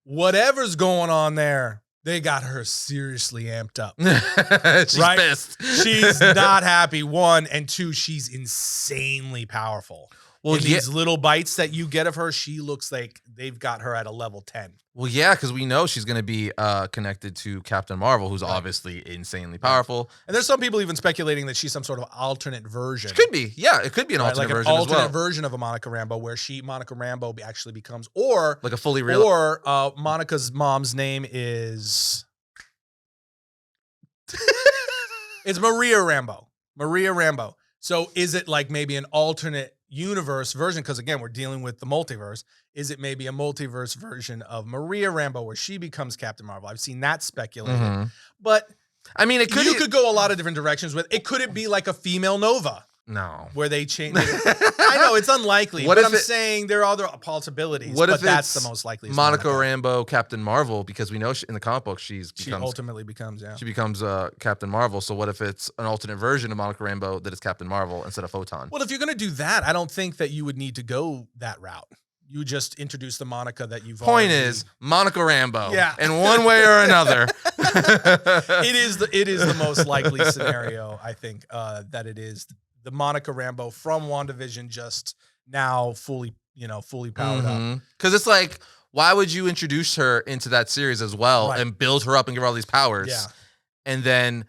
whatever's going on there, they got her seriously amped up. She's pissed. She's not happy. 1 and 2, she's insanely powerful. Well, these little bites that you get of her, she looks like they've got her at a level 10. Well, yeah, because we know she's going to be connected to Captain Marvel, who's obviously insanely powerful. And there's some people even speculating that she's some sort of alternate version. It could be. Yeah, it could be an alternate version as well. Like an alternate version of a Monica Rambeau, where Monica Rambeau actually becomes, or like a fully real. Or Monica's mom's name is... It's Maria Rambeau. Maria Rambeau. So is it like maybe an alternate universe version? Because again, we're dealing with the multiverse. Is it maybe a multiverse version of Maria Rambeau where she becomes Captain Marvel? I've seen that speculated. But I mean, it could. You could go a lot of different directions with it. Could it be like a female Nova? No. Where they change. I know it's unlikely, but I'm saying there are other possibilities. What if that's the most likely? Monica Rambeau, Captain Marvel, because we know in the comic book she ultimately becomes She becomes Captain Marvel. So what if it's an alternate version of Monica Rambeau that is Captain Marvel instead of Photon? Well, if you're gonna do that, I don't think that you would need to go that route. You just introduce the Monica that you've. Point is Monica Rambeau. Yeah. In one way or another. It is the most likely scenario. I think that it is. The Monica Rambeau from WandaVision just now fully powered up. Because it's like, why would you introduce her into that series as well and build her up and give her all these powers and then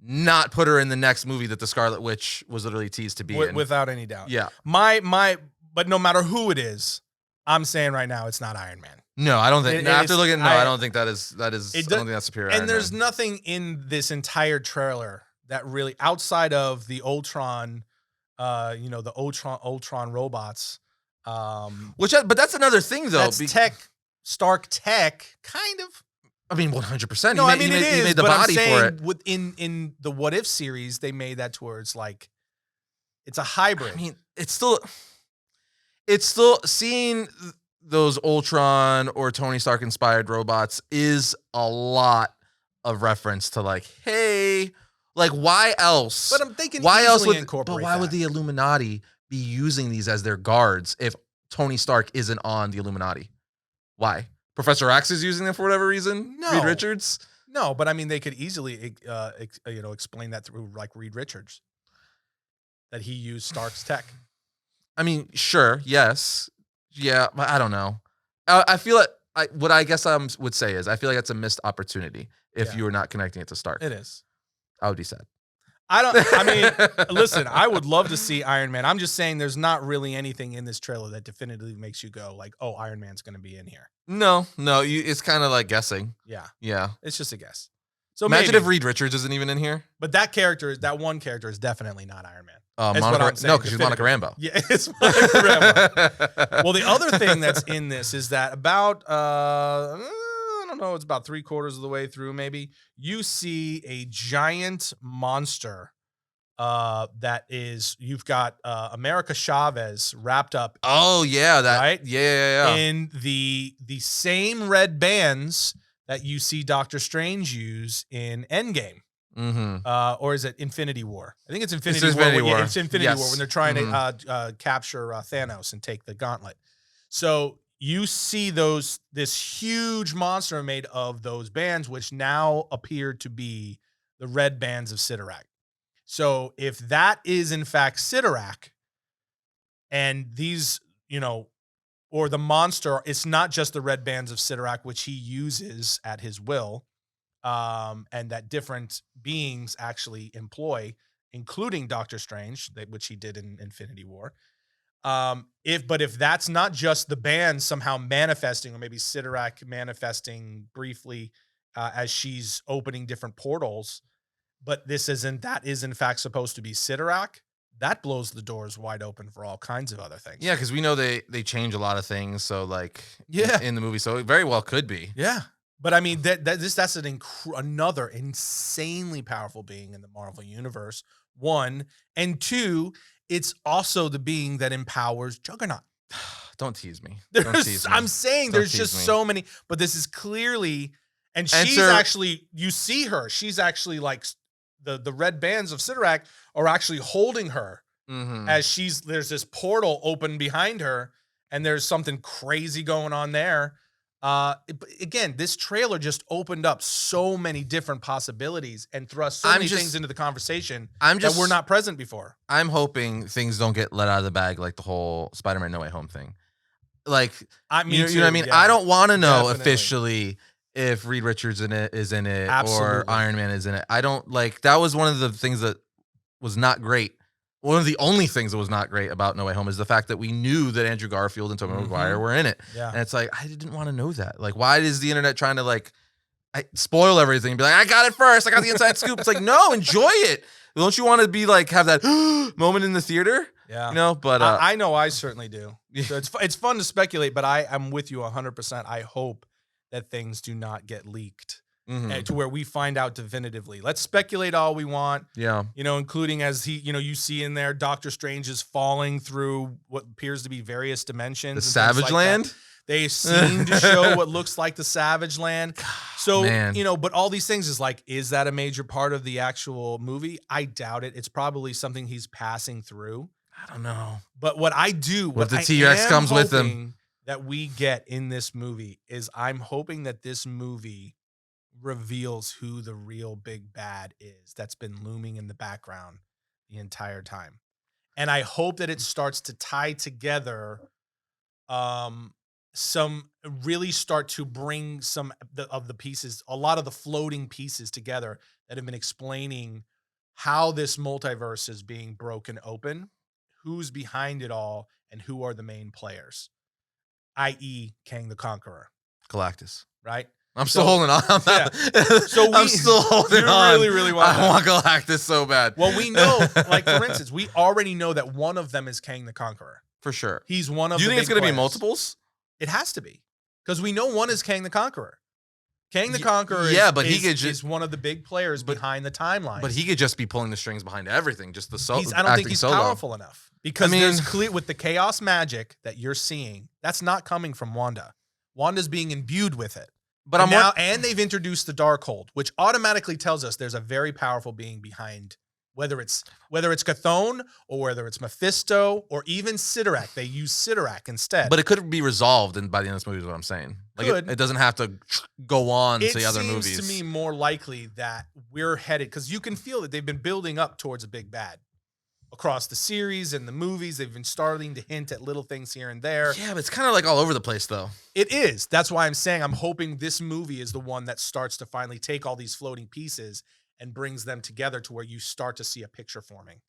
not put her in the next movie that the Scarlet Witch was literally teased to be in? Without any doubt. Yeah. But no matter who it is, I'm saying right now it's not Iron Man. No, I don't think. I don't think that is. I don't think that's superior. And there's nothing in this entire trailer that really, outside of the Ultron, the Ultron robots, but that's another thing though. That's Stark tech, kind of. I mean, 100%. No, it is. He made the body for it. In the What If series, they made that towards like, it's a hybrid. I mean, it's still seeing those Ultron or Tony Stark inspired robots is a lot of reference to like, hey. Like, why else? But I'm thinking, why else would incorporate? But why would the Illuminati be using these as their guards if Tony Stark isn't on the Illuminati? Why? Professor X is using them for whatever reason. No, Reed Richards. No, but I mean, they could easily, explain that through like Reed Richards, that he used Stark's tech. I mean, sure, yes, yeah, but I don't know. I feel like what I guess I would say is I feel like it's a missed opportunity if you were not connecting it to Stark. It is. I would be sad. Listen, I would love to see Iron Man. I'm just saying there's not really anything in this trailer that definitively makes you go like, oh, Iron Man's going to be in here. No, it's kind of like guessing. Yeah. It's just a guess. So imagine if Reed Richards isn't even in here. But that one character is definitely not Iron Man. No, because she's Monica Rambeau. Yeah, it's Monica Rambeau. Well, the other thing that's in this is that about it's about 3/4 of the way through, maybe, you see a giant monster that is, you've got America Chavez wrapped up. Oh, yeah. Right? Yeah. In the same red bands that you see Doctor Strange use in Endgame. Or is it Infinity War? I think it's Infinity War. Yeah, it's Infinity War when they're trying to capture Thanos and take the gauntlet. So you see this huge monster made of those bands, which now appear to be the red bands of Sidorak. So if that is in fact Sidorak, and these, or the monster, it's not just the red bands of Sidorak, which he uses at his will, and that different beings actually employ, including Doctor Strange, which he did in Infinity War. If that's not just the band somehow manifesting, or maybe Sidorak manifesting briefly as she's opening different portals, but that is in fact supposed to be Sidorak, that blows the doors wide open for all kinds of other things. Yeah, because we know they change a lot of things. So in the movie, so it very well could be. Yeah. But I mean, that's another insanely powerful being in the Marvel universe. 1 and 2, it's also the being that empowers Juggernaut. Don't tease me. I'm saying there's just so many, but this is clearly, and she's actually, you see her, she's actually like the red bands of Sidorak are actually holding her as there's this portal open behind her, and there's something crazy going on there. Again, this trailer just opened up so many different possibilities and thrust so many things into the conversation that were not present before. I'm hoping things don't get let out of the bag like the whole Spider-Man No Way Home thing. Like, you know what I mean? Yeah. I don't want to know officially if Reed Richards is in it or Iron Man is in it. I don't like, that was one of the things that was not great. One of the only things that was not great about No Way Home is the fact that we knew that Andrew Garfield and Tobey Maguire were in it. Yeah. And it's like, I didn't want to know that. Like, why is the internet trying to like spoil everything and be like, I got it first. I got the inside scoop. It's like, no, enjoy it. Don't you want to be like, have that moment in the theater? Yeah. You know, but I know I certainly do. So it's fun to speculate, but I'm with you 100%. I hope that things do not get leaked. To where we find out definitively. Let's speculate all we want. Yeah. You know, including as you see in there, Doctor Strange is falling through what appears to be various dimensions. The Savage Land? They seem to show what looks like the Savage Land. So, but all these things is that a major part of the actual movie? I doubt it. It's probably something he's passing through. I don't know. But what I do, what the T-Rex comes with him, that we get in this movie is I'm hoping that this movie reveals who the real big bad is that's been looming in the background the entire time. And I hope that it starts to tie together really start to bring some of the pieces, a lot of the floating pieces together that have been explaining how this multiverse is being broken open, who's behind it all, and who are the main players, i.e. Kang the Conqueror. Galactus. Right? I'm still holding on. I'm still holding on. Really, really want I want Galactus so bad. Well, we know, like, for instance, we already know that one of them is Kang the Conqueror. For sure. He's one of the big it's going to be multiples? It has to be. Because we know one is Kang the Conqueror. Kang the Conqueror is one of the big players behind the timeline. But he could just be pulling the strings behind everything. Just the I don't think he's powerful enough. Because there's clear with the chaos magic that you're seeing, that's not coming from Wanda. Wanda's being imbued with it. But and they've introduced the Darkhold, which automatically tells us there's a very powerful being behind, whether it's Chthon or whether it's Mephisto or even Sidorak. They use Sidorak instead. But it could be resolved by the end of this movie is what I'm saying. Like it doesn't have to go on to the other movies. It seems to me more likely that we're headed, because you can feel that they've been building up towards a big bad. Across the series and the movies, they've been starting to hint at little things here and there. Yeah, but it's kind of like all over the place, though. It is. That's why I'm saying I'm hoping this movie is the one that starts to finally take all these floating pieces and brings them together to where you start to see a picture forming.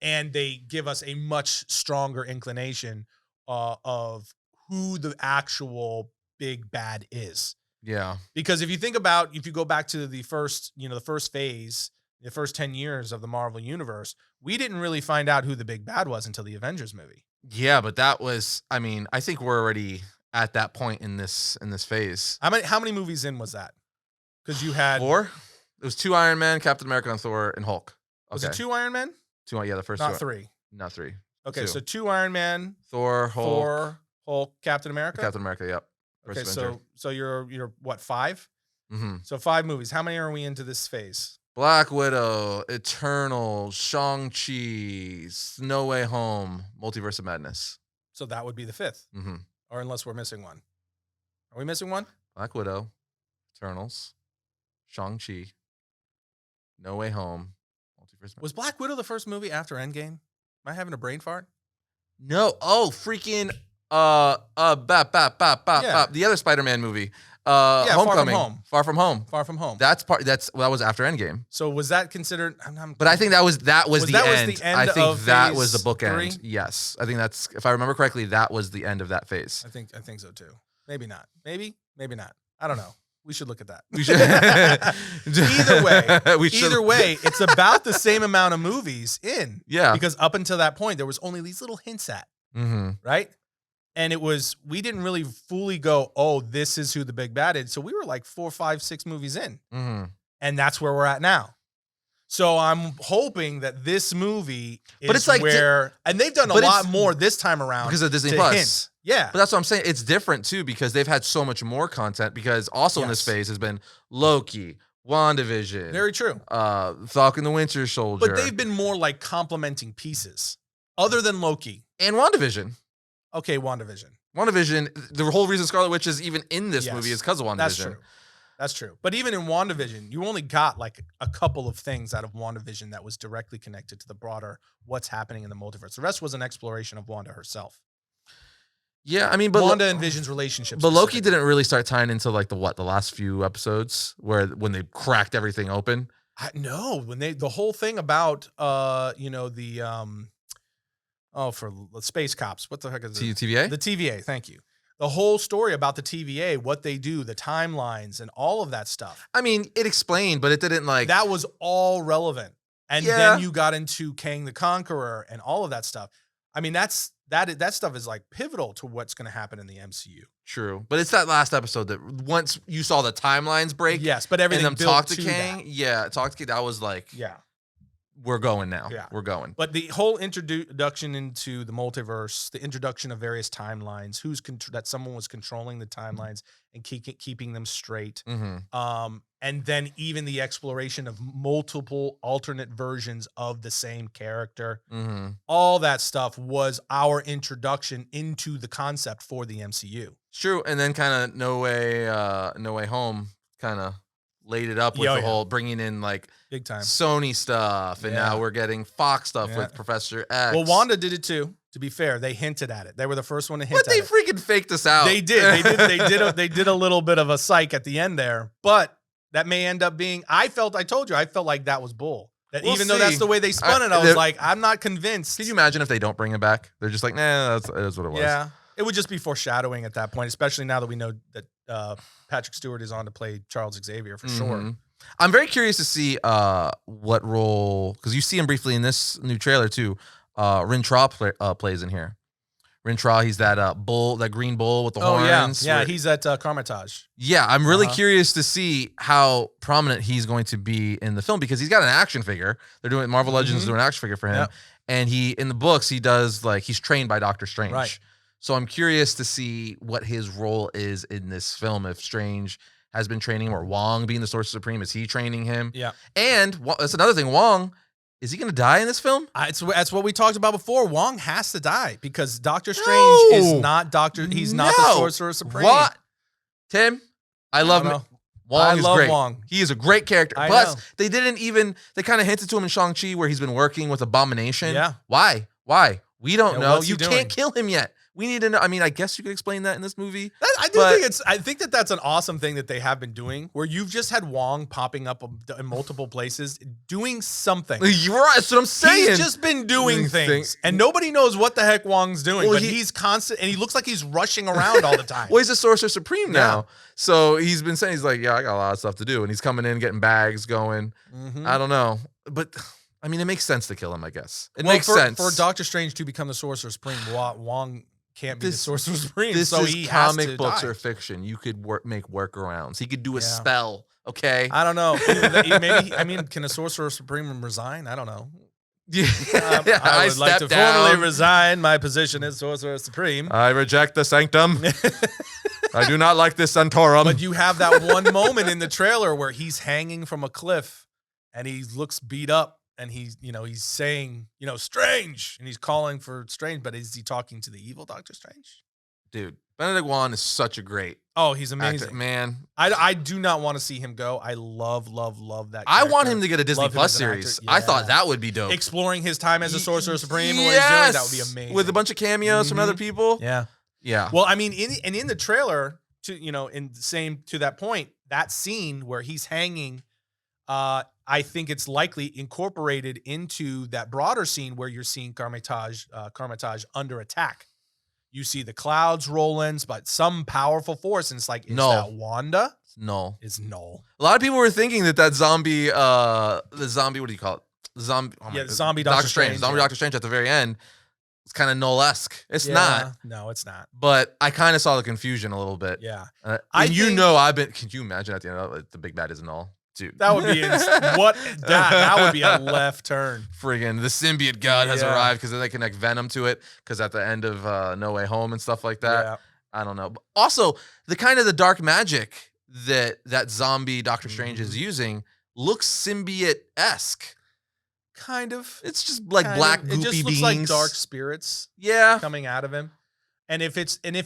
And they give us a much stronger inclination of who the actual big bad is. Yeah. Because if you go back to the first phase, the first 10 years of the Marvel Universe, we didn't really find out who the big bad was until the Avengers movie. Yeah, but that was, I think we're already at that point in this phase. How many movies in was that? Because you had 4? It was 2 Iron Man, Captain America, and Thor, and Hulk. Okay. Was it 2 Iron Man? 2, yeah, the first Not 2. 3. Not 3. Okay, 2. so 2 Iron Man, Thor, Hulk, Captain America? Captain America, yep. Okay, so you're what, 5? Mm-hmm. So 5 movies. How many are we into this phase? Black Widow, Eternals, Shang-Chi, No Way Home, Multiverse of Madness. So that would be the 5th. Mm-hmm. Or unless we're missing one. Are we missing one? Black Widow, Eternals, Shang-Chi, No Way Home, Multiverse of Madness. Was Black Widow the first movie after Endgame? Am I having a brain fart? No. Oh, freaking the other Spider-Man movie. Homecoming. Far From Home. That was after Endgame. So was that considered? But I think that was the end. I think that was the bookend. 3? Yes, I think that's, if I remember correctly, that was the end of that phase. I think so too. Maybe not. Maybe not. I don't know. We should look at that. We should. Either way, it's about the same amount of movies in. Yeah. Because up until that point, there was only these little hints at. Mm-hmm. Right. And we didn't really fully go, oh, this is who the big bad is. So we were like 4, 5, 6 movies in. Mm-hmm. And that's where we're at now. So I'm hoping that this movie is but it's like and they've done a lot more this time around. Because of Disney Plus. Hint. Yeah. But that's what I'm saying. It's different too, because they've had so much more content, because also in this phase has been Loki, WandaVision. Very true. Falcon the Winter Soldier. But they've been more like complementing pieces other than Loki. And WandaVision. Okay, WandaVision. WandaVision, the whole reason Scarlet Witch is even in this movie is because of WandaVision. That's true. That's true. But even in WandaVision, you only got like a couple of things out of WandaVision that was directly connected to the broader what's happening in the multiverse. The rest was an exploration of Wanda herself. Yeah, I mean, but Wanda and Vision's relationship. But Loki didn't really start tying into like the last few episodes when they cracked everything open. No, when the whole thing about for space cops, what the heck is it? TVA? The TVA, thank you. The whole story about the TVA, what they do, the timelines, and all of that stuff. I mean, it explained, but it didn't like... That was all relevant. And then you got into Kang the Conqueror and all of that stuff. I mean, that stuff is like pivotal to what's going to happen in the MCU. True. But it's that last episode that once you saw the timelines break... Yes, but everything and them talk to Kang, talk to Kang, that was like... Yeah. We're going now. Yeah. We're going. But the whole introduction into the multiverse, the introduction of various timelines, that someone was controlling the timelines and keeping them straight. Mm-hmm. And then even the exploration of multiple alternate versions of the same character. Mm-hmm. All that stuff was our introduction into the concept for the MCU. It's true. And then kind of No Way Home kind of laid it up with the whole bringing in like big time Sony stuff, and now we're getting Fox stuff with Professor X. Well, Wanda did it too. To be fair, they hinted at it. They were the first one to hint. But they freaking faked us out. They did. They did a little bit of a psych at the end there, but that may end up being. I felt like that was bull. That even though that's the way they spun it, I was like, I'm not convinced. Can you imagine if they don't bring it back? They're just like, nah, that's what it was. Yeah. It would just be foreshadowing at that point, especially now that we know that Patrick Stewart is on to play Charles Xavier for sure. I'm very curious to see what role, because you see him briefly in this new trailer too. Rin Tra plays in here. Rin Tra, he's that bull, that green bull with the horns. Yeah, he's at Carmitage. Yeah, I'm really curious to see how prominent he's going to be in the film, because he's got an action figure. They're doing Marvel Legends doing an action figure for him, and he in the books he's trained by Doctor Strange. Right. So I'm curious to see what his role is in this film. If Strange has been training him, or Wong being the Sorcerer Supreme, is he training him? Yeah. And that's another thing. Wong, is he going to die in this film? That's what we talked about before. Wong has to die because Doctor Strange is not He's not the Sorcerer Supreme. What? Tim, I love him. Wong is great. Wong. He is a great character. Plus, they kind of hinted to him in Shang-Chi where he's been working with Abomination. Yeah. Why? We don't know. You can't kill him yet. We need to know. I mean, I guess you could explain that in this movie. I think that's an awesome thing that they have been doing, where you've just had Wong popping up in multiple places, doing something. You're right. That's what I'm saying. He's just been doing things, and nobody knows what the heck Wong's doing. But he's constant, and he looks like he's rushing around all the time. Well, he's a Sorcerer Supreme now, so he's been saying, he's like, I got a lot of stuff to do, and he's coming in, getting bags going. Mm-hmm. I don't know, but I mean, it makes sense to kill him. I guess it makes sense for Doctor Strange to become the Sorcerer Supreme. Wong can't be the Sorcerer Supreme. This is comic books or fiction. You could make workarounds. He could do a spell. Okay, I don't know. Maybe can a Sorcerer Supreme resign? I don't know. Yeah, I would like to formally resign my position as Sorcerer Supreme. I reject the sanctum. I do not like this Santorum. But you have that one moment in the trailer where he's hanging from a cliff and he looks beat up. And he's saying, Strange, and he's calling for Strange, but is he talking to the evil Doctor Strange? Dude, Benedict Wong is such a great he's amazing. Actor, man. I do not want to see him go. I love that character. I want him to get a Disney Plus series. Yeah. I thought that would be dope. Exploring his time as a Sorcerer Supreme and what he's doing, that would be amazing. With a bunch of cameos from other people. Yeah. Yeah. Well, I mean, in the trailer, to that point, that scene where he's hanging, I think it's likely incorporated into that broader scene where you're seeing Carmitage under attack. You see the clouds roll in, but some powerful force, and it's like, is that Wanda? No. It's Null. A lot of people were thinking that zombie, what do you call it? The zombie Doctor Strange. Zombie Doctor Strange at the very end. It's kind of Null-esque. It's not. No, it's not. But I kind of saw the confusion a little bit. Yeah. Can you imagine at the end of it, the big bad is Null? Dude. That would be that would be a left turn. Friggin' the symbiote god has arrived, because then they connect Venom to it, because at the end of No Way Home and stuff like that. Yeah. I don't know. But also, the dark magic that zombie Doctor Strange is using looks symbiote-esque. Kind of. It's just like black goopy beings. It just looks like dark spirits coming out of him. And if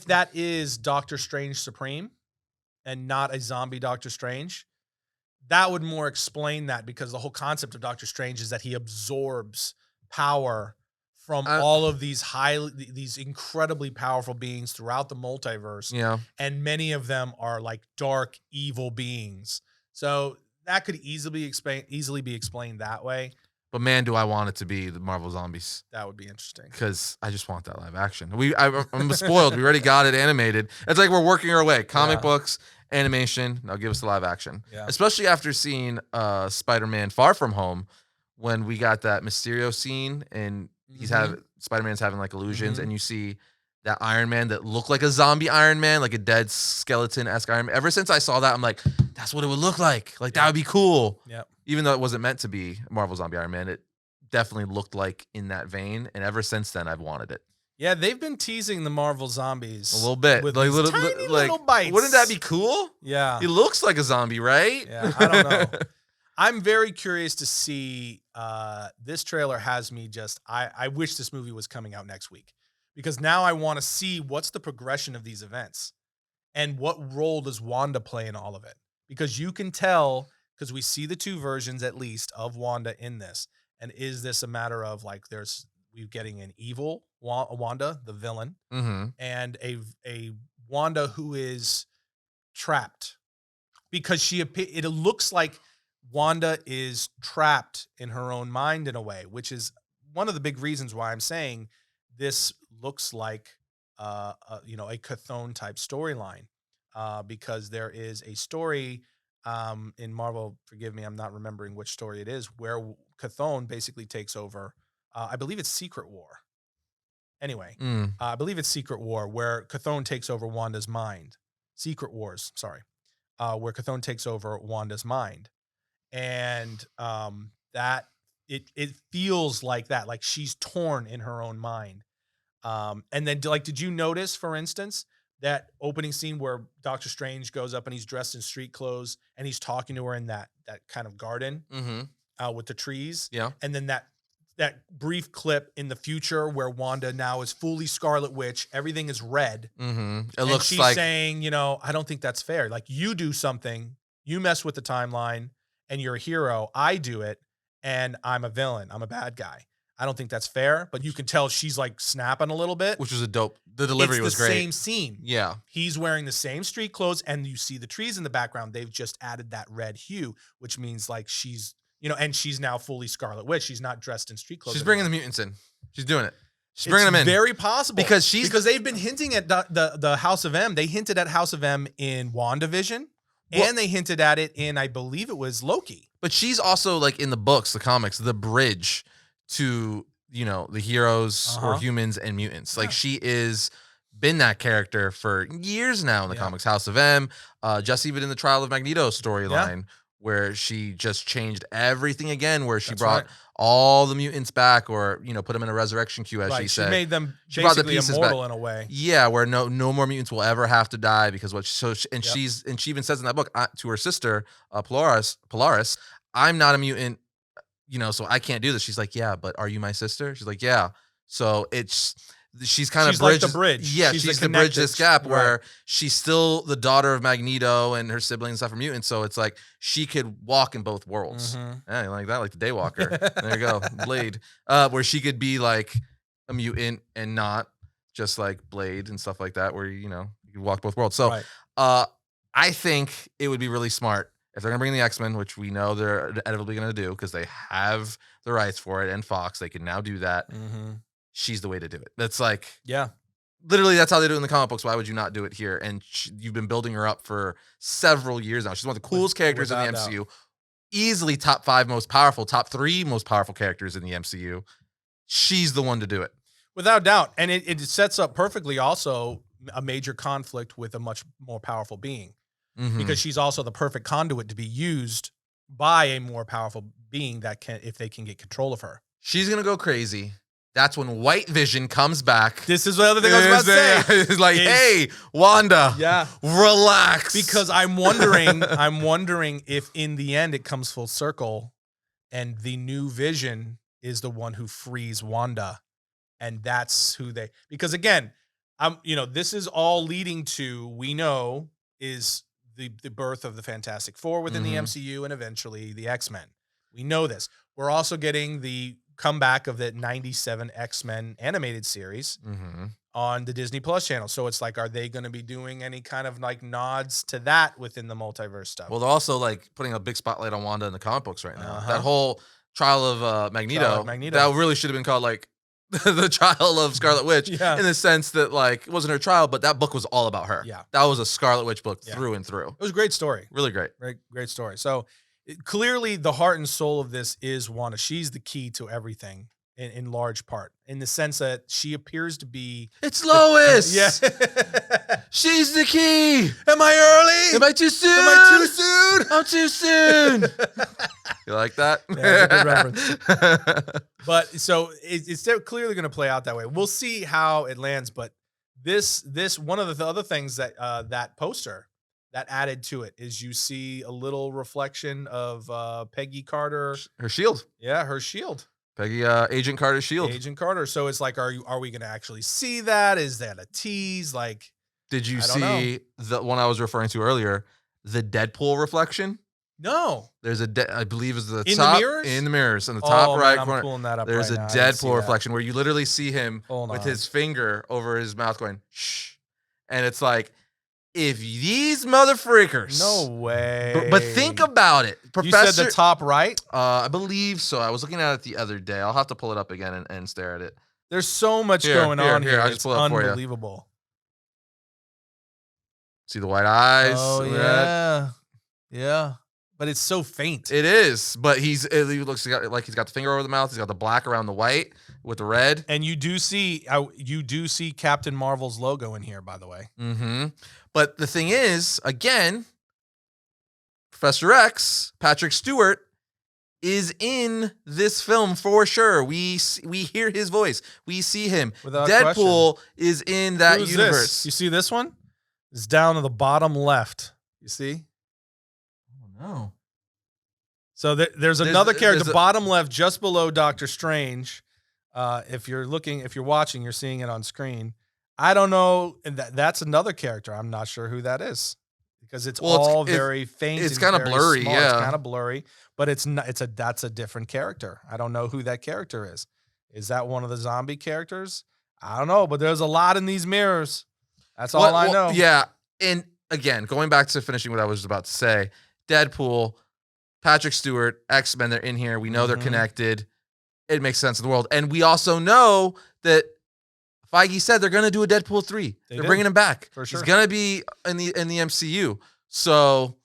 that is Doctor Strange Supreme and not a zombie Doctor Strange, that would more explain that, because the whole concept of Doctor Strange is that he absorbs power from all of these incredibly powerful beings throughout the multiverse. Yeah. And many of them are like dark, evil beings. So that could easily be explained that way. But man, do I want it to be the Marvel Zombies. That would be interesting. Because I just want that live action. I'm spoiled. We already got it animated. It's like we're working our way. Comic books, animation. Now give us the live action. Yeah. Especially after seeing Spider-Man Far From Home, when we got that Mysterio scene and Spider-Man's having like illusions, and you see that Iron Man that looked like a zombie Iron Man, like a dead skeleton-esque Iron Man. Ever since I saw that, I'm like, that's what it would look like. Like, that would be cool. Yeah. Even though it wasn't meant to be Marvel Zombie Iron Man, it definitely looked like in that vein. And ever since then, I've wanted it. Yeah, they've been teasing the Marvel Zombies a little bit. with like little bites. Wouldn't that be cool? Yeah. He looks like a zombie, right? Yeah, I don't know. I'm very curious to see. This trailer has me just, I wish this movie was coming out next week, because now I want to see what's the progression of these events and what role does Wanda play in all of it. Because you can tell, because we see the two versions at least of Wanda in this. And is this a matter of like we're getting an evil Wanda, the villain, and a Wanda who is trapped, because it looks like Wanda is trapped in her own mind in a way, which is one of the big reasons why I'm saying this looks like a Chthon type storyline, because there is a story in Marvel, forgive me, I'm not remembering which story it is, where Chthon basically takes over. I believe it's Secret War. Anyway, I believe it's Secret War, where Chthon takes over Wanda's mind. Secret Wars, sorry. Where Chthon takes over Wanda's mind. And that it feels like that, like she's torn in her own mind. And then, like, did you notice, for instance, that opening scene where Doctor Strange goes up and he's dressed in street clothes and he's talking to her in that kind of garden with the trees? Yeah. And then that brief clip in the future where Wanda now is fully Scarlet Witch, everything is red. It looks she's like saying, I don't think that's fair. Like, you do something, you mess with the timeline, and you're a hero. I do it, and I'm a villain. I'm a bad guy. I don't think that's fair, but you can tell she's like snapping a little bit. Which was a dope. The delivery was great. It's the same scene. Yeah. He's wearing the same street clothes, and you see the trees in the background. They've just added that red hue, which means like she's, and she's now fully Scarlet Witch. She's not dressed in street clothes. She's bringing the mutants in. She's doing it. She's bringing them in. Very possible. Because they've been hinting at the House of M. They hinted at House of M in WandaVision. And they hinted at it in, I believe it was Loki. But she's also, like, in the books, the comics, the bridge to, the heroes or humans and mutants. Like, she is been that character for years now in the comics. House of M, just even in the Trial of Magneto storyline, where she just changed everything again, where she brought all the mutants back, or, put them in a resurrection queue, as she said. She made them basically immortal in a way. Yeah, where no more mutants will ever have to die, because she even says in that book to her sister, Polaris, I'm not a mutant, so I can't do this. She's like, yeah, but are you my sister? She's like, yeah. So she's kind of like the bridge. Yeah, she's the bridge this gap where she's still the daughter of Magneto and her siblings and stuff are mutants. So it's like she could walk in both worlds. Yeah, you like that, like the Daywalker. There you go, Blade. Where she could be like a mutant and not just like Blade and stuff like that, where you could walk both worlds. So I think it would be really smart if they're gonna bring in the X-Men, which we know they're inevitably gonna do because they have the rights for it, and Fox, they can now do that. She's the way to do it. That's like, literally, that's how they do it in the comic books. Why would you not do it here? And you've been building her up for several years now. She's one of the coolest characters in the MCU. Easily top 5 most powerful, top 3 most powerful characters in the MCU. She's the one to do it. Without doubt. And it sets up perfectly also a major conflict with a much more powerful being. Because she's also the perfect conduit to be used by a more powerful being if they can get control of her. She's going to go crazy. That's when White Vision comes back. This is the other thing I was about to say. It's like, hey, Wanda, relax. Because I'm wondering if in the end it comes full circle and the new Vision is the one who frees Wanda. And that's because again, This is all leading to, we know, is the birth of the Fantastic Four within the MCU and eventually the X-Men. We know this. We're also getting the comeback of the 97 X-Men animated series on the Disney Plus channel. So it's like, are they going to be doing any kind of like nods to that within the multiverse stuff? Well, they're also like putting a big spotlight on Wanda in the comic books right now. That whole trial of Magneto, that really should have been called like the trial of Scarlet Witch in the sense that like it wasn't her trial, but that book was all about her. Yeah. That was a Scarlet Witch book through and through. It was a great story. Really great. Great story. So clearly the heart and soul of this is Wanda. She's the key to everything in large part, in the sense that she appears to be... It's Lois! She's the key! Am I early? Am I too soon? Am I too soon? I'm too soon! You like that? Yeah, that's a good reference. But so it's clearly going to play out that way. We'll see how it lands, but this one of the other things that that poster that added to it is you see a little reflection of Peggy Carter. Her shield. Yeah, her shield. Peggy, Agent Carter's shield. Agent Carter. So it's like, are we going to actually see that? Is that a tease? Like, did you see the one I was referring to earlier? The Deadpool reflection? No. There's I believe is the in top the mirrors? In the mirrors in the top right corner. I'm pulling that up. There's right a now. Deadpool reflection where you literally see him with on. his finger over his mouth going shh, and it's like, if these mother freakers. No way. But think about it. Professor, you said the top right? I believe so. I was looking at it the other day. I'll have to pull it up again and stare at it. There's so much going on here. I just pull it up for you. Unbelievable. See the white eyes? Oh, yeah. Yeah. But it's so faint. It is. But he looks like he's got the finger over the mouth. He's got the black around the white with the red. And you do see Captain Marvel's logo in here, by the way. Mm-hmm. But the thing is, again, Professor X, Patrick Stewart, is in this film for sure. We hear his voice. We see him. Without Deadpool question. is in that Who's universe. This? You see this one? It's down to the bottom left. You see? Oh, no. So there's another character, bottom left, just below Doctor Strange. If you're watching, you're seeing it on screen. I don't know. That's another character. I'm not sure who that is because it's very faint. It's kind of blurry. Small. Yeah, it's kind of blurry, but it's not. That's a different character. I don't know who that character is. Is that one of the zombie characters? I don't know, but there's a lot in these mirrors. That's all I know. Yeah, and again, going back to finishing what I was about to say, Deadpool, Patrick Stewart, X-Men, they're in here. We know they're connected. It makes sense in the world, and we also know that Feige said they're going to do a Deadpool 3. They're bringing him back. For sure. He's going to be in the MCU. So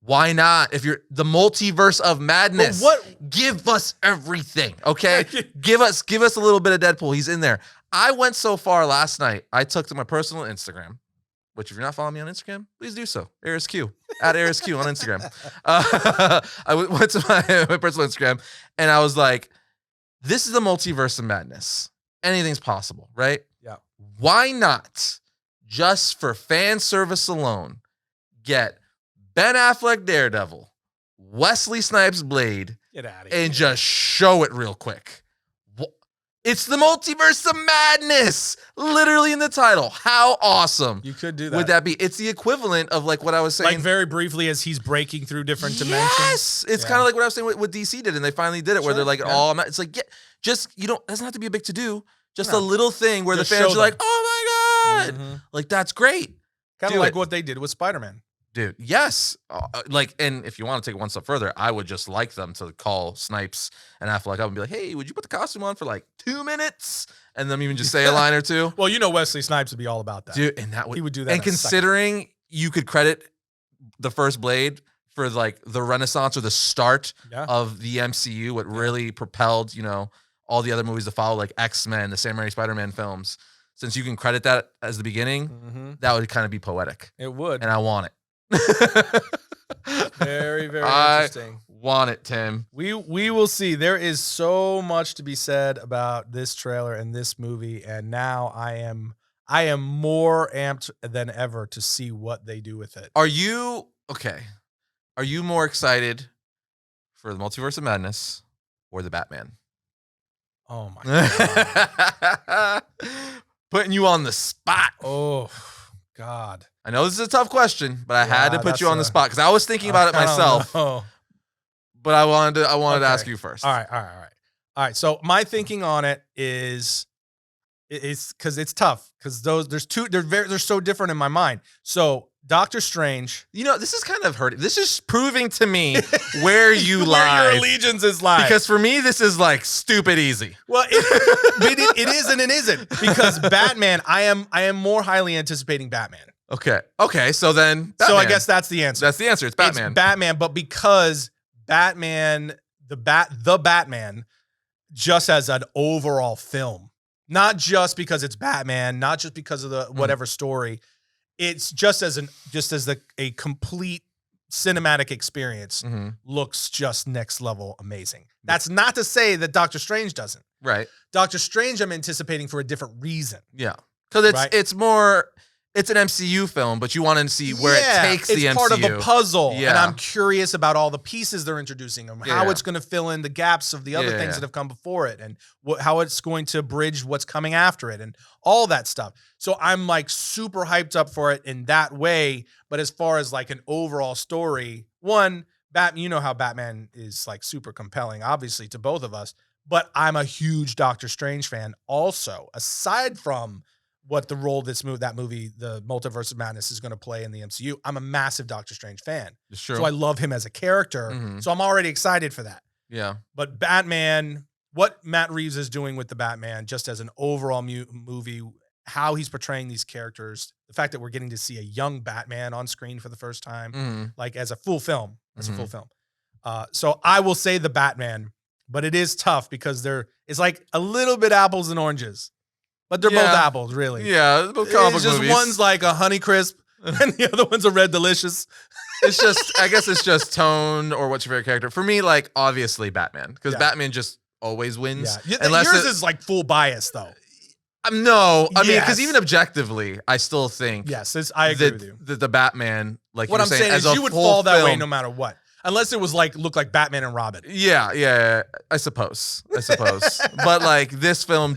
why not? If you're the multiverse of madness, give us everything, okay? give us a little bit of Deadpool. He's in there. I went so far last night. I took to my personal Instagram, which if you're not following me on Instagram, please do so. ArisQ, at ArisQ on Instagram. I went to my personal Instagram and I was like, this is the multiverse of madness. Anything's possible, right? Yeah. Why not, just for fan service alone, get Ben Affleck Daredevil, Wesley Snipes Blade, get out of here, and just show it real quick? It's the multiverse of madness, literally in the title. How awesome you could do that. Would that be? It's the equivalent of like what I was saying. Like very briefly as he's breaking through different dimensions. Yes, it's kind of like what I was saying what DC did, and they finally did it where they're like, it's like, just, it doesn't have to be a big to-do. Just a little thing where just the fans are like, oh my God. Like, that's great. Kind of like what they did with Spider-Man. Dude, yes. And if you want to take it one step further, I would just like them to call Snipes and Affleck up and be like, hey, would you put the costume on for like 2 minutes? And them even just say a line or two. Well, Wesley Snipes would be all about that. Dude, and he would do that. And considering you could credit the first Blade for like the renaissance or the start of the MCU, what really propelled, all the other movies to follow, like X-Men, the Sam Raimi Spider-Man films, since you can credit that as the beginning, that would kind of be poetic. It would. And I want it. Very, very interesting. I want it, Tim. We will see. There is so much to be said about this trailer and this movie, and now I am more amped than ever to see what they do with it. Are you more excited for the Multiverse of Madness or the Batman? Oh my God. Putting you on the spot. Oh, God. I know this is a tough question, but I had to put you on the spot because I was thinking about it myself. But I wanted to ask you first. All right. So my thinking on it is because it's tough because they're so different in my mind. So Doctor Strange, this is kind of hurting. This is proving to me where you lie. Where your allegiance is lied. Because for me, this is like stupid easy. Well, it is and it isn't because Batman. I am more highly anticipating Batman. Okay. So then, Batman. So I guess that's the answer. That's the answer. It's Batman. It's Batman, but because Batman, the Batman, just as an overall film, not just because it's Batman, not just because of the whatever story. It's just as a complete cinematic experience looks just next level amazing. That's not to say that Doctor Strange doesn't. Right. Doctor Strange I'm anticipating for a different reason. Yeah. Because it's more it's an MCU film, but you want to see where it takes the MCU. It's part of a puzzle, and I'm curious about all the pieces they're introducing, and how it's going to fill in the gaps of the other things that have come before it, and how it's going to bridge what's coming after it, and all that stuff. So I'm like super hyped up for it in that way. But as far as like an overall story, you know how Batman is like super compelling, obviously, to both of us. But I'm a huge Doctor Strange fan also, aside from what the role that movie, the Multiverse of Madness, is going to play in the MCU. I'm a massive Doctor Strange fan. Sure. So I love him as a character. So I'm already excited for that. Yeah. But Batman, what Matt Reeves is doing with the Batman, just as an overall movie, how he's portraying these characters, the fact that we're getting to see a young Batman on screen for the first time, like as a full film, So I will say the Batman, but it is tough because it's like a little bit apples and oranges. But they're both apples, really. Yeah, both comic it's just movies. One's like a Honey Crisp, and the other one's a Red Delicious. I guess it's just tone or what's your favorite character. For me, like, obviously Batman, because Batman just always wins. Yeah. Yours is like full bias, though. No, I mean, because even objectively, I still think I agree with you. The Batman, like what you were I'm saying is you would fall that way no matter what. Unless it was look like Batman and Robin. Yeah, I suppose. But like this film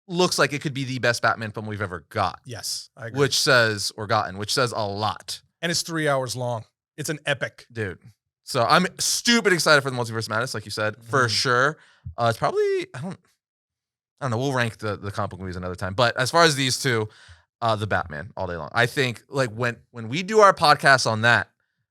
looks like it could be the best Batman film we've ever got. Yes, I agree. Which says a lot. And it's 3 hours long. It's an epic. Dude. So I'm stupid excited for the Multiverse of Madness, like you said, for sure. It's probably, I don't know, we'll rank the comic book movies another time. But as far as these two, the Batman all day long. I think like when we do our podcast on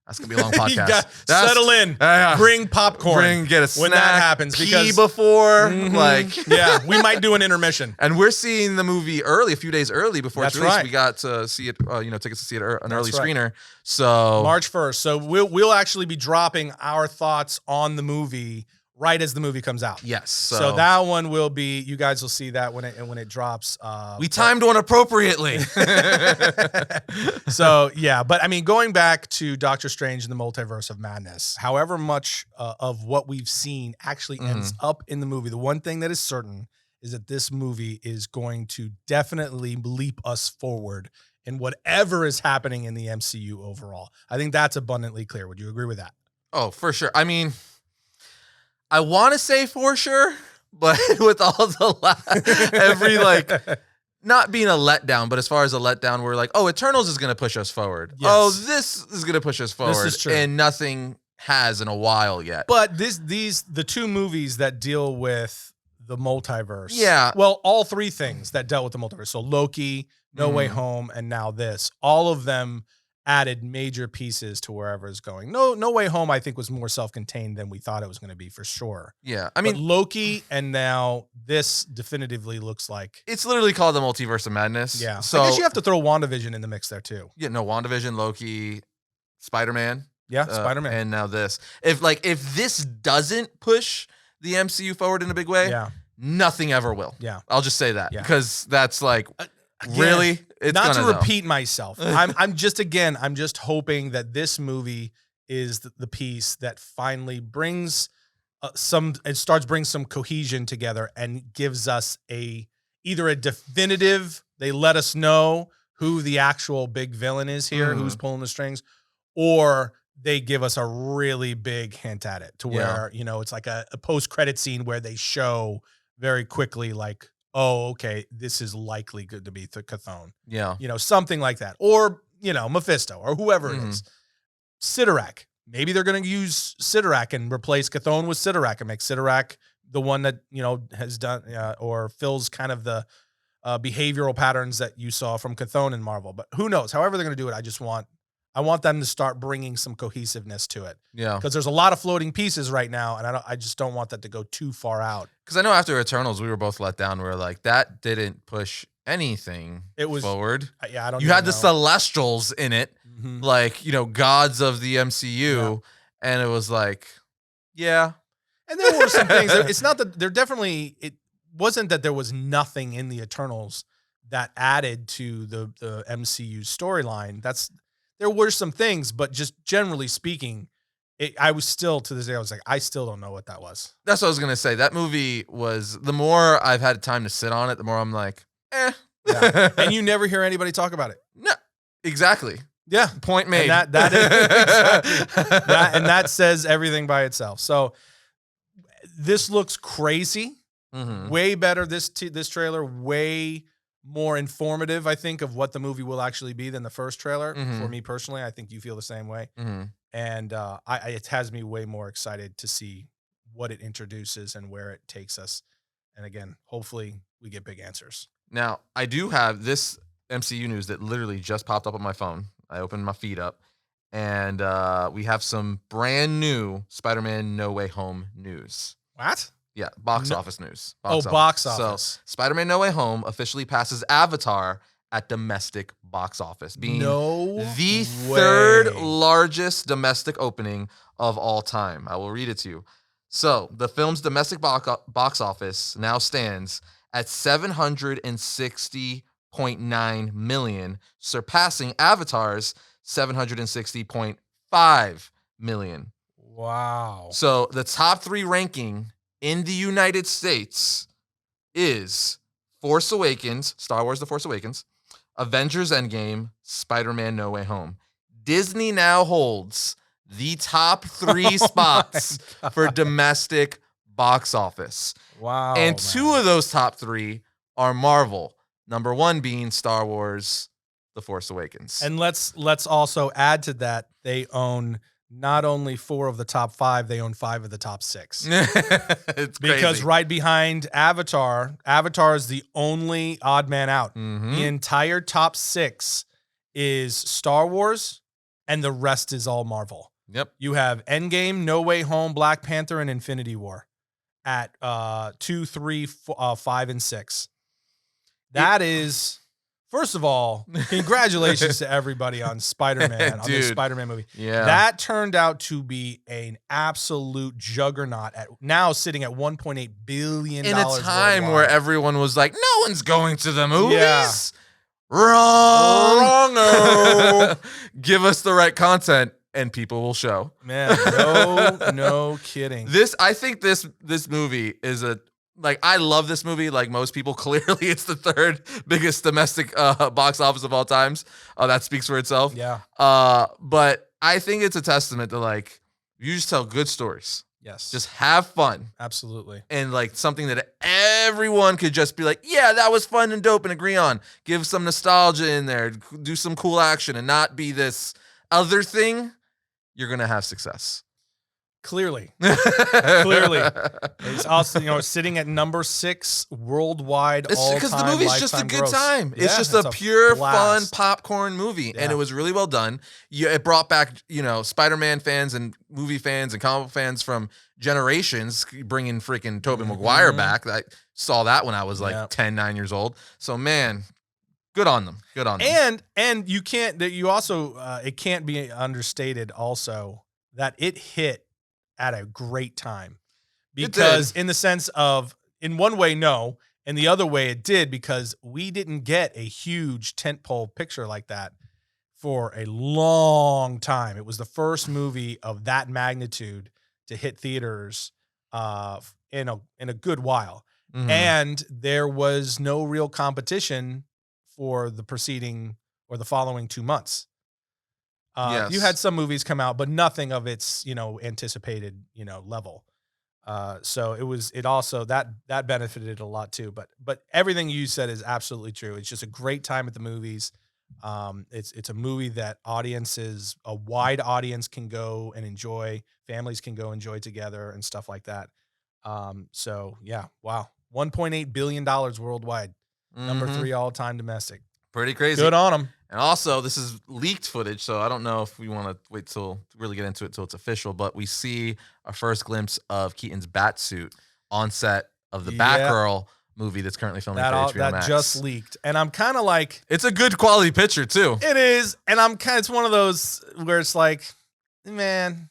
that's gonna be a long podcast. Settle in. Bring popcorn. Get a snack. When that happens, because before, we might do an intermission. And we're seeing the movie early, a few days early before it's released. Right. We got to see it, tickets to see it an early screener. So March 1st. So we'll actually be dropping our thoughts on the movie right as the movie comes out. Yes. So that one will be, you guys will see that when it drops. We timed one appropriately. So yeah, but I mean, going back to Doctor Strange and the Multiverse of Madness, however much of what we've seen actually ends up in the movie, the one thing that is certain is that this movie is going to definitely leap us forward in whatever is happening in the MCU overall. I think that's abundantly clear. Would you agree with that? Oh, for sure. I mean, I want to say for sure, but with all the not being a letdown, but as far as a letdown, we're like, oh, Eternals is going to push us forward. Yes. Oh, this is going to push us forward. This is true. And nothing has in a while yet. But the two movies that deal with the multiverse. Yeah. Well, all three things that dealt with the multiverse. So Loki, No Way Home, and now this. All of them added major pieces to wherever it's going. No Way Home, I think, was more self-contained than we thought it was going to be, for sure. Yeah, I mean, but Loki and now this definitively looks like it's literally called the Multiverse of Madness. Yeah, so I guess you have to throw WandaVision in the mix there too. Yeah, no, WandaVision, Loki, Spider-Man. Yeah, Spider-Man, and now this. If this doesn't push the MCU forward in a big way, nothing ever will. Yeah, I'll just say that because that's like. Really? It's not to repeat myself. I'm just hoping that this movie is the piece that finally brings brings some cohesion together and gives us either a definitive, they let us know who the actual big villain is here, who's pulling the strings, or they give us a really big hint at it to where, it's like a post-credit scene where they show very quickly, like, oh, okay, this is likely good to be Chthon. Yeah. Something like that. Or, Mephisto or whoever it is. Sidorak. Maybe they're going to use Sidorak and replace Chthon with Sidorak and make Sidorak the one that, has done or fills kind of the behavioral patterns that you saw from Chthon in Marvel. But who knows? However they're going to do it, I want them to start bringing some cohesiveness to it. Yeah. Because there's a lot of floating pieces right now, and I just don't want that to go too far out. Because I know after Eternals, we were both let down. We were like, that didn't push anything forward. Yeah, I don't. You had the Celestials in it, like gods of the MCU, and it was like, yeah. And there were some things. It's not that it wasn't that there was nothing in the Eternals that added to the MCU storyline. There were some things, but just generally speaking, I was still, to this day, I was like, I still don't know what that was. That's what I was going to say. That movie was, the more I've had time to sit on it, the more I'm like, eh. Yeah. And you never hear anybody talk about it. No, exactly. Yeah. Point made. And that is exactly. And that says everything by itself. So this looks crazy. Way better. This trailer, way more informative, I think, of what the movie will actually be than the first trailer. For me personally, I think you feel the same way. And it has me way more excited to see what it introduces and where it takes us. And again, hopefully we get big answers. Now, I do have this MCU news that literally just popped up on my phone. I opened my feed up, and we have some brand new Spider-Man No Way Home news. What? Yeah, box office news. Box office. So, Spider-Man No Way Home officially passes Avatar at domestic box office, being the third largest domestic opening of all time. I will read it to you. So, the film's domestic box office now stands at $760.9 million, surpassing Avatar's $760.5 million. Wow. So, the top 3 ranking in the United States is Force Awakens, Star Wars The Force Awakens, Avengers Endgame, Spider-Man No Way Home. Disney now holds the top 3 spots for domestic box office. Wow. And 2 of those top 3 are Marvel. Number 1 being Star Wars The Force Awakens. And let's also add to that, they own not only 4 of the top 5, they own 5 of the top 6. It's crazy. Because right behind Avatar is the only odd man out. The entire top 6 is Star Wars, and the rest is all Marvel. Yep. You have Endgame, No Way Home, Black Panther, and Infinity War at 2, 3, 5, and 6. That is... First of all, congratulations to everybody on Spider-Man, on this Spider-Man movie. Yeah. That turned out to be an absolute juggernaut, now sitting at $1.8 billion. In a time worldwide. where everyone was like, no one's going to the movies. Yeah. Wrong. Give us the right content and people will show. Man, no kidding. I think this movie is I love this movie. Like most people, clearly it's the 3rd biggest domestic box office of all times. That speaks for itself. Yeah. But I think it's a testament to you just tell good stories. Yes. Just have fun. Absolutely. And something that everyone could just be like, yeah, that was fun and dope and agree on. Give some nostalgia in there. Do some cool action and not be this other thing. You're going to have success. Clearly. It's also, sitting at number 6 worldwide all-time because the movie's just a good gross. time. Yeah, it's just a pure, fun blast. popcorn movie. And it was really well done. It brought back, Spider-Man fans and movie fans and comic book fans from generations, bringing freaking Tobey Maguire back. I saw that when I was 10, 9 years old. So, man, good on them. Good on them. And you can't, it can't be understated also that it hit at a great time, because in the sense of, in one way, no, and the other way it did, because we didn't get a huge tentpole picture like that for a long time. It was the first movie of that magnitude to hit theaters in a good while. And there was no real competition for the preceding or the following 2 months. You had some movies come out, but nothing of its, anticipated, level. So it also that benefited a lot too. But everything you said is absolutely true. It's just a great time at the movies. It's a movie that a wide audience can go and enjoy. Families can go enjoy together and stuff like that. So yeah, wow, $1.8 billion worldwide, number 3 all time domestic. Pretty crazy. Good on them. And also, this is leaked footage, so I don't know if we want to wait till really get into it till it's official. But we see a first glimpse of Keaton's bat suit on set of the Batgirl movie that's currently filming for HBO Max. That just leaked, and I'm kind of like, it's a good quality picture too. It is, and it's one of those where it's like, man.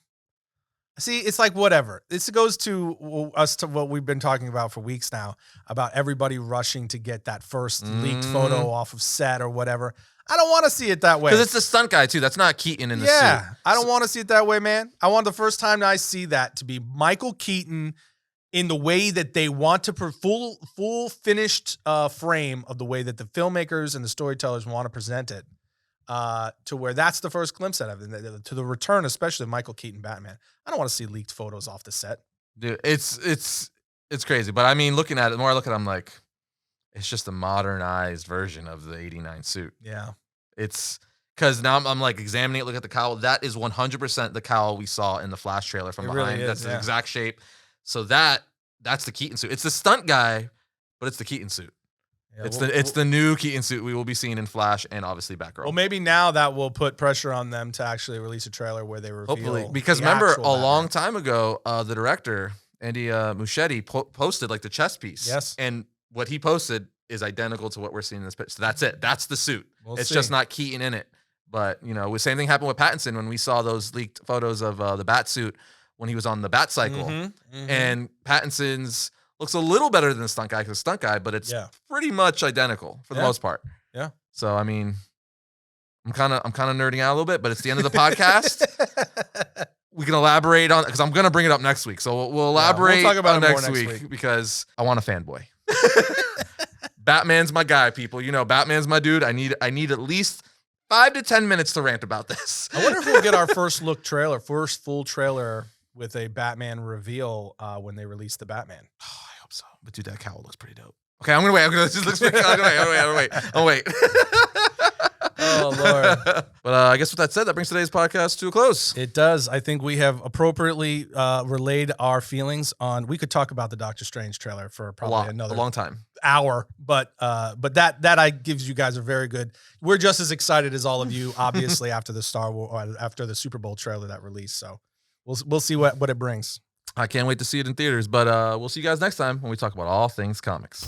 See, it's like whatever. This goes to us to what we've been talking about for weeks now about everybody rushing to get that first leaked photo off of set or whatever. I don't want to see it that way. Because it's the stunt guy too. That's not Keaton in the suit. Yeah, I don't want to see it that way, man. I want the first time I see that to be Michael Keaton in the way that they want to full finished frame of the way that the filmmakers and the storytellers want to present it. To where that's the first glimpse of it, to the return, especially of Michael Keaton Batman. I don't want to see leaked photos off the set. Dude, it's crazy. But I mean, looking at it, the more I look at it, I'm like, it's just a modernized version of the 89 suit. Yeah. It's because now I'm like examining it, look at the cowl. That is 100% the cowl we saw in the Flash trailer from behind. Really is, that's the exact shape. So that's the Keaton suit. It's the stunt guy, but it's the Keaton suit. Yeah, it's the new Keaton suit we will be seeing in Flash and obviously Batgirl. Well, maybe now that will put pressure on them to actually release a trailer where they reveal. Hopefully, because remember a long time ago, the director Andy Muschietti posted like the chest piece. Yes, and what he posted is identical to what we're seeing in this picture. So that's it. That's the suit. It's just not Keaton in it. But the same thing happened with Pattinson when we saw those leaked photos of the bat suit when he was on the Bat Cycle, and Pattinson's looks a little better than the stunt guy, but it's pretty much identical for the most part. Yeah. So I mean, I'm kind of nerding out a little bit, but it's the end of the podcast. We can elaborate on because I'm gonna bring it up next week. So we'll elaborate we'll talk about on it next week because I want a fanboy. Batman's my guy, people. Batman's my dude. I need at least 5 to 10 minutes to rant about this. I wonder if we'll get our first full trailer with a Batman reveal when they release the Batman. Oh, I hope so. But dude, that cowl looks pretty dope. Okay, I'm gonna wait. I'll wait. Oh Lord! But I guess with that said, that brings today's podcast to a close. It does. I think we have appropriately relayed our feelings on. We could talk about the Doctor Strange trailer for probably a long time hour, but that gives you guys a very good. We're just as excited as all of you, obviously, after the after the Super Bowl trailer that released. So we'll see what it brings. I can't wait to see it in theaters, but we'll see you guys next time when we talk about all things comics.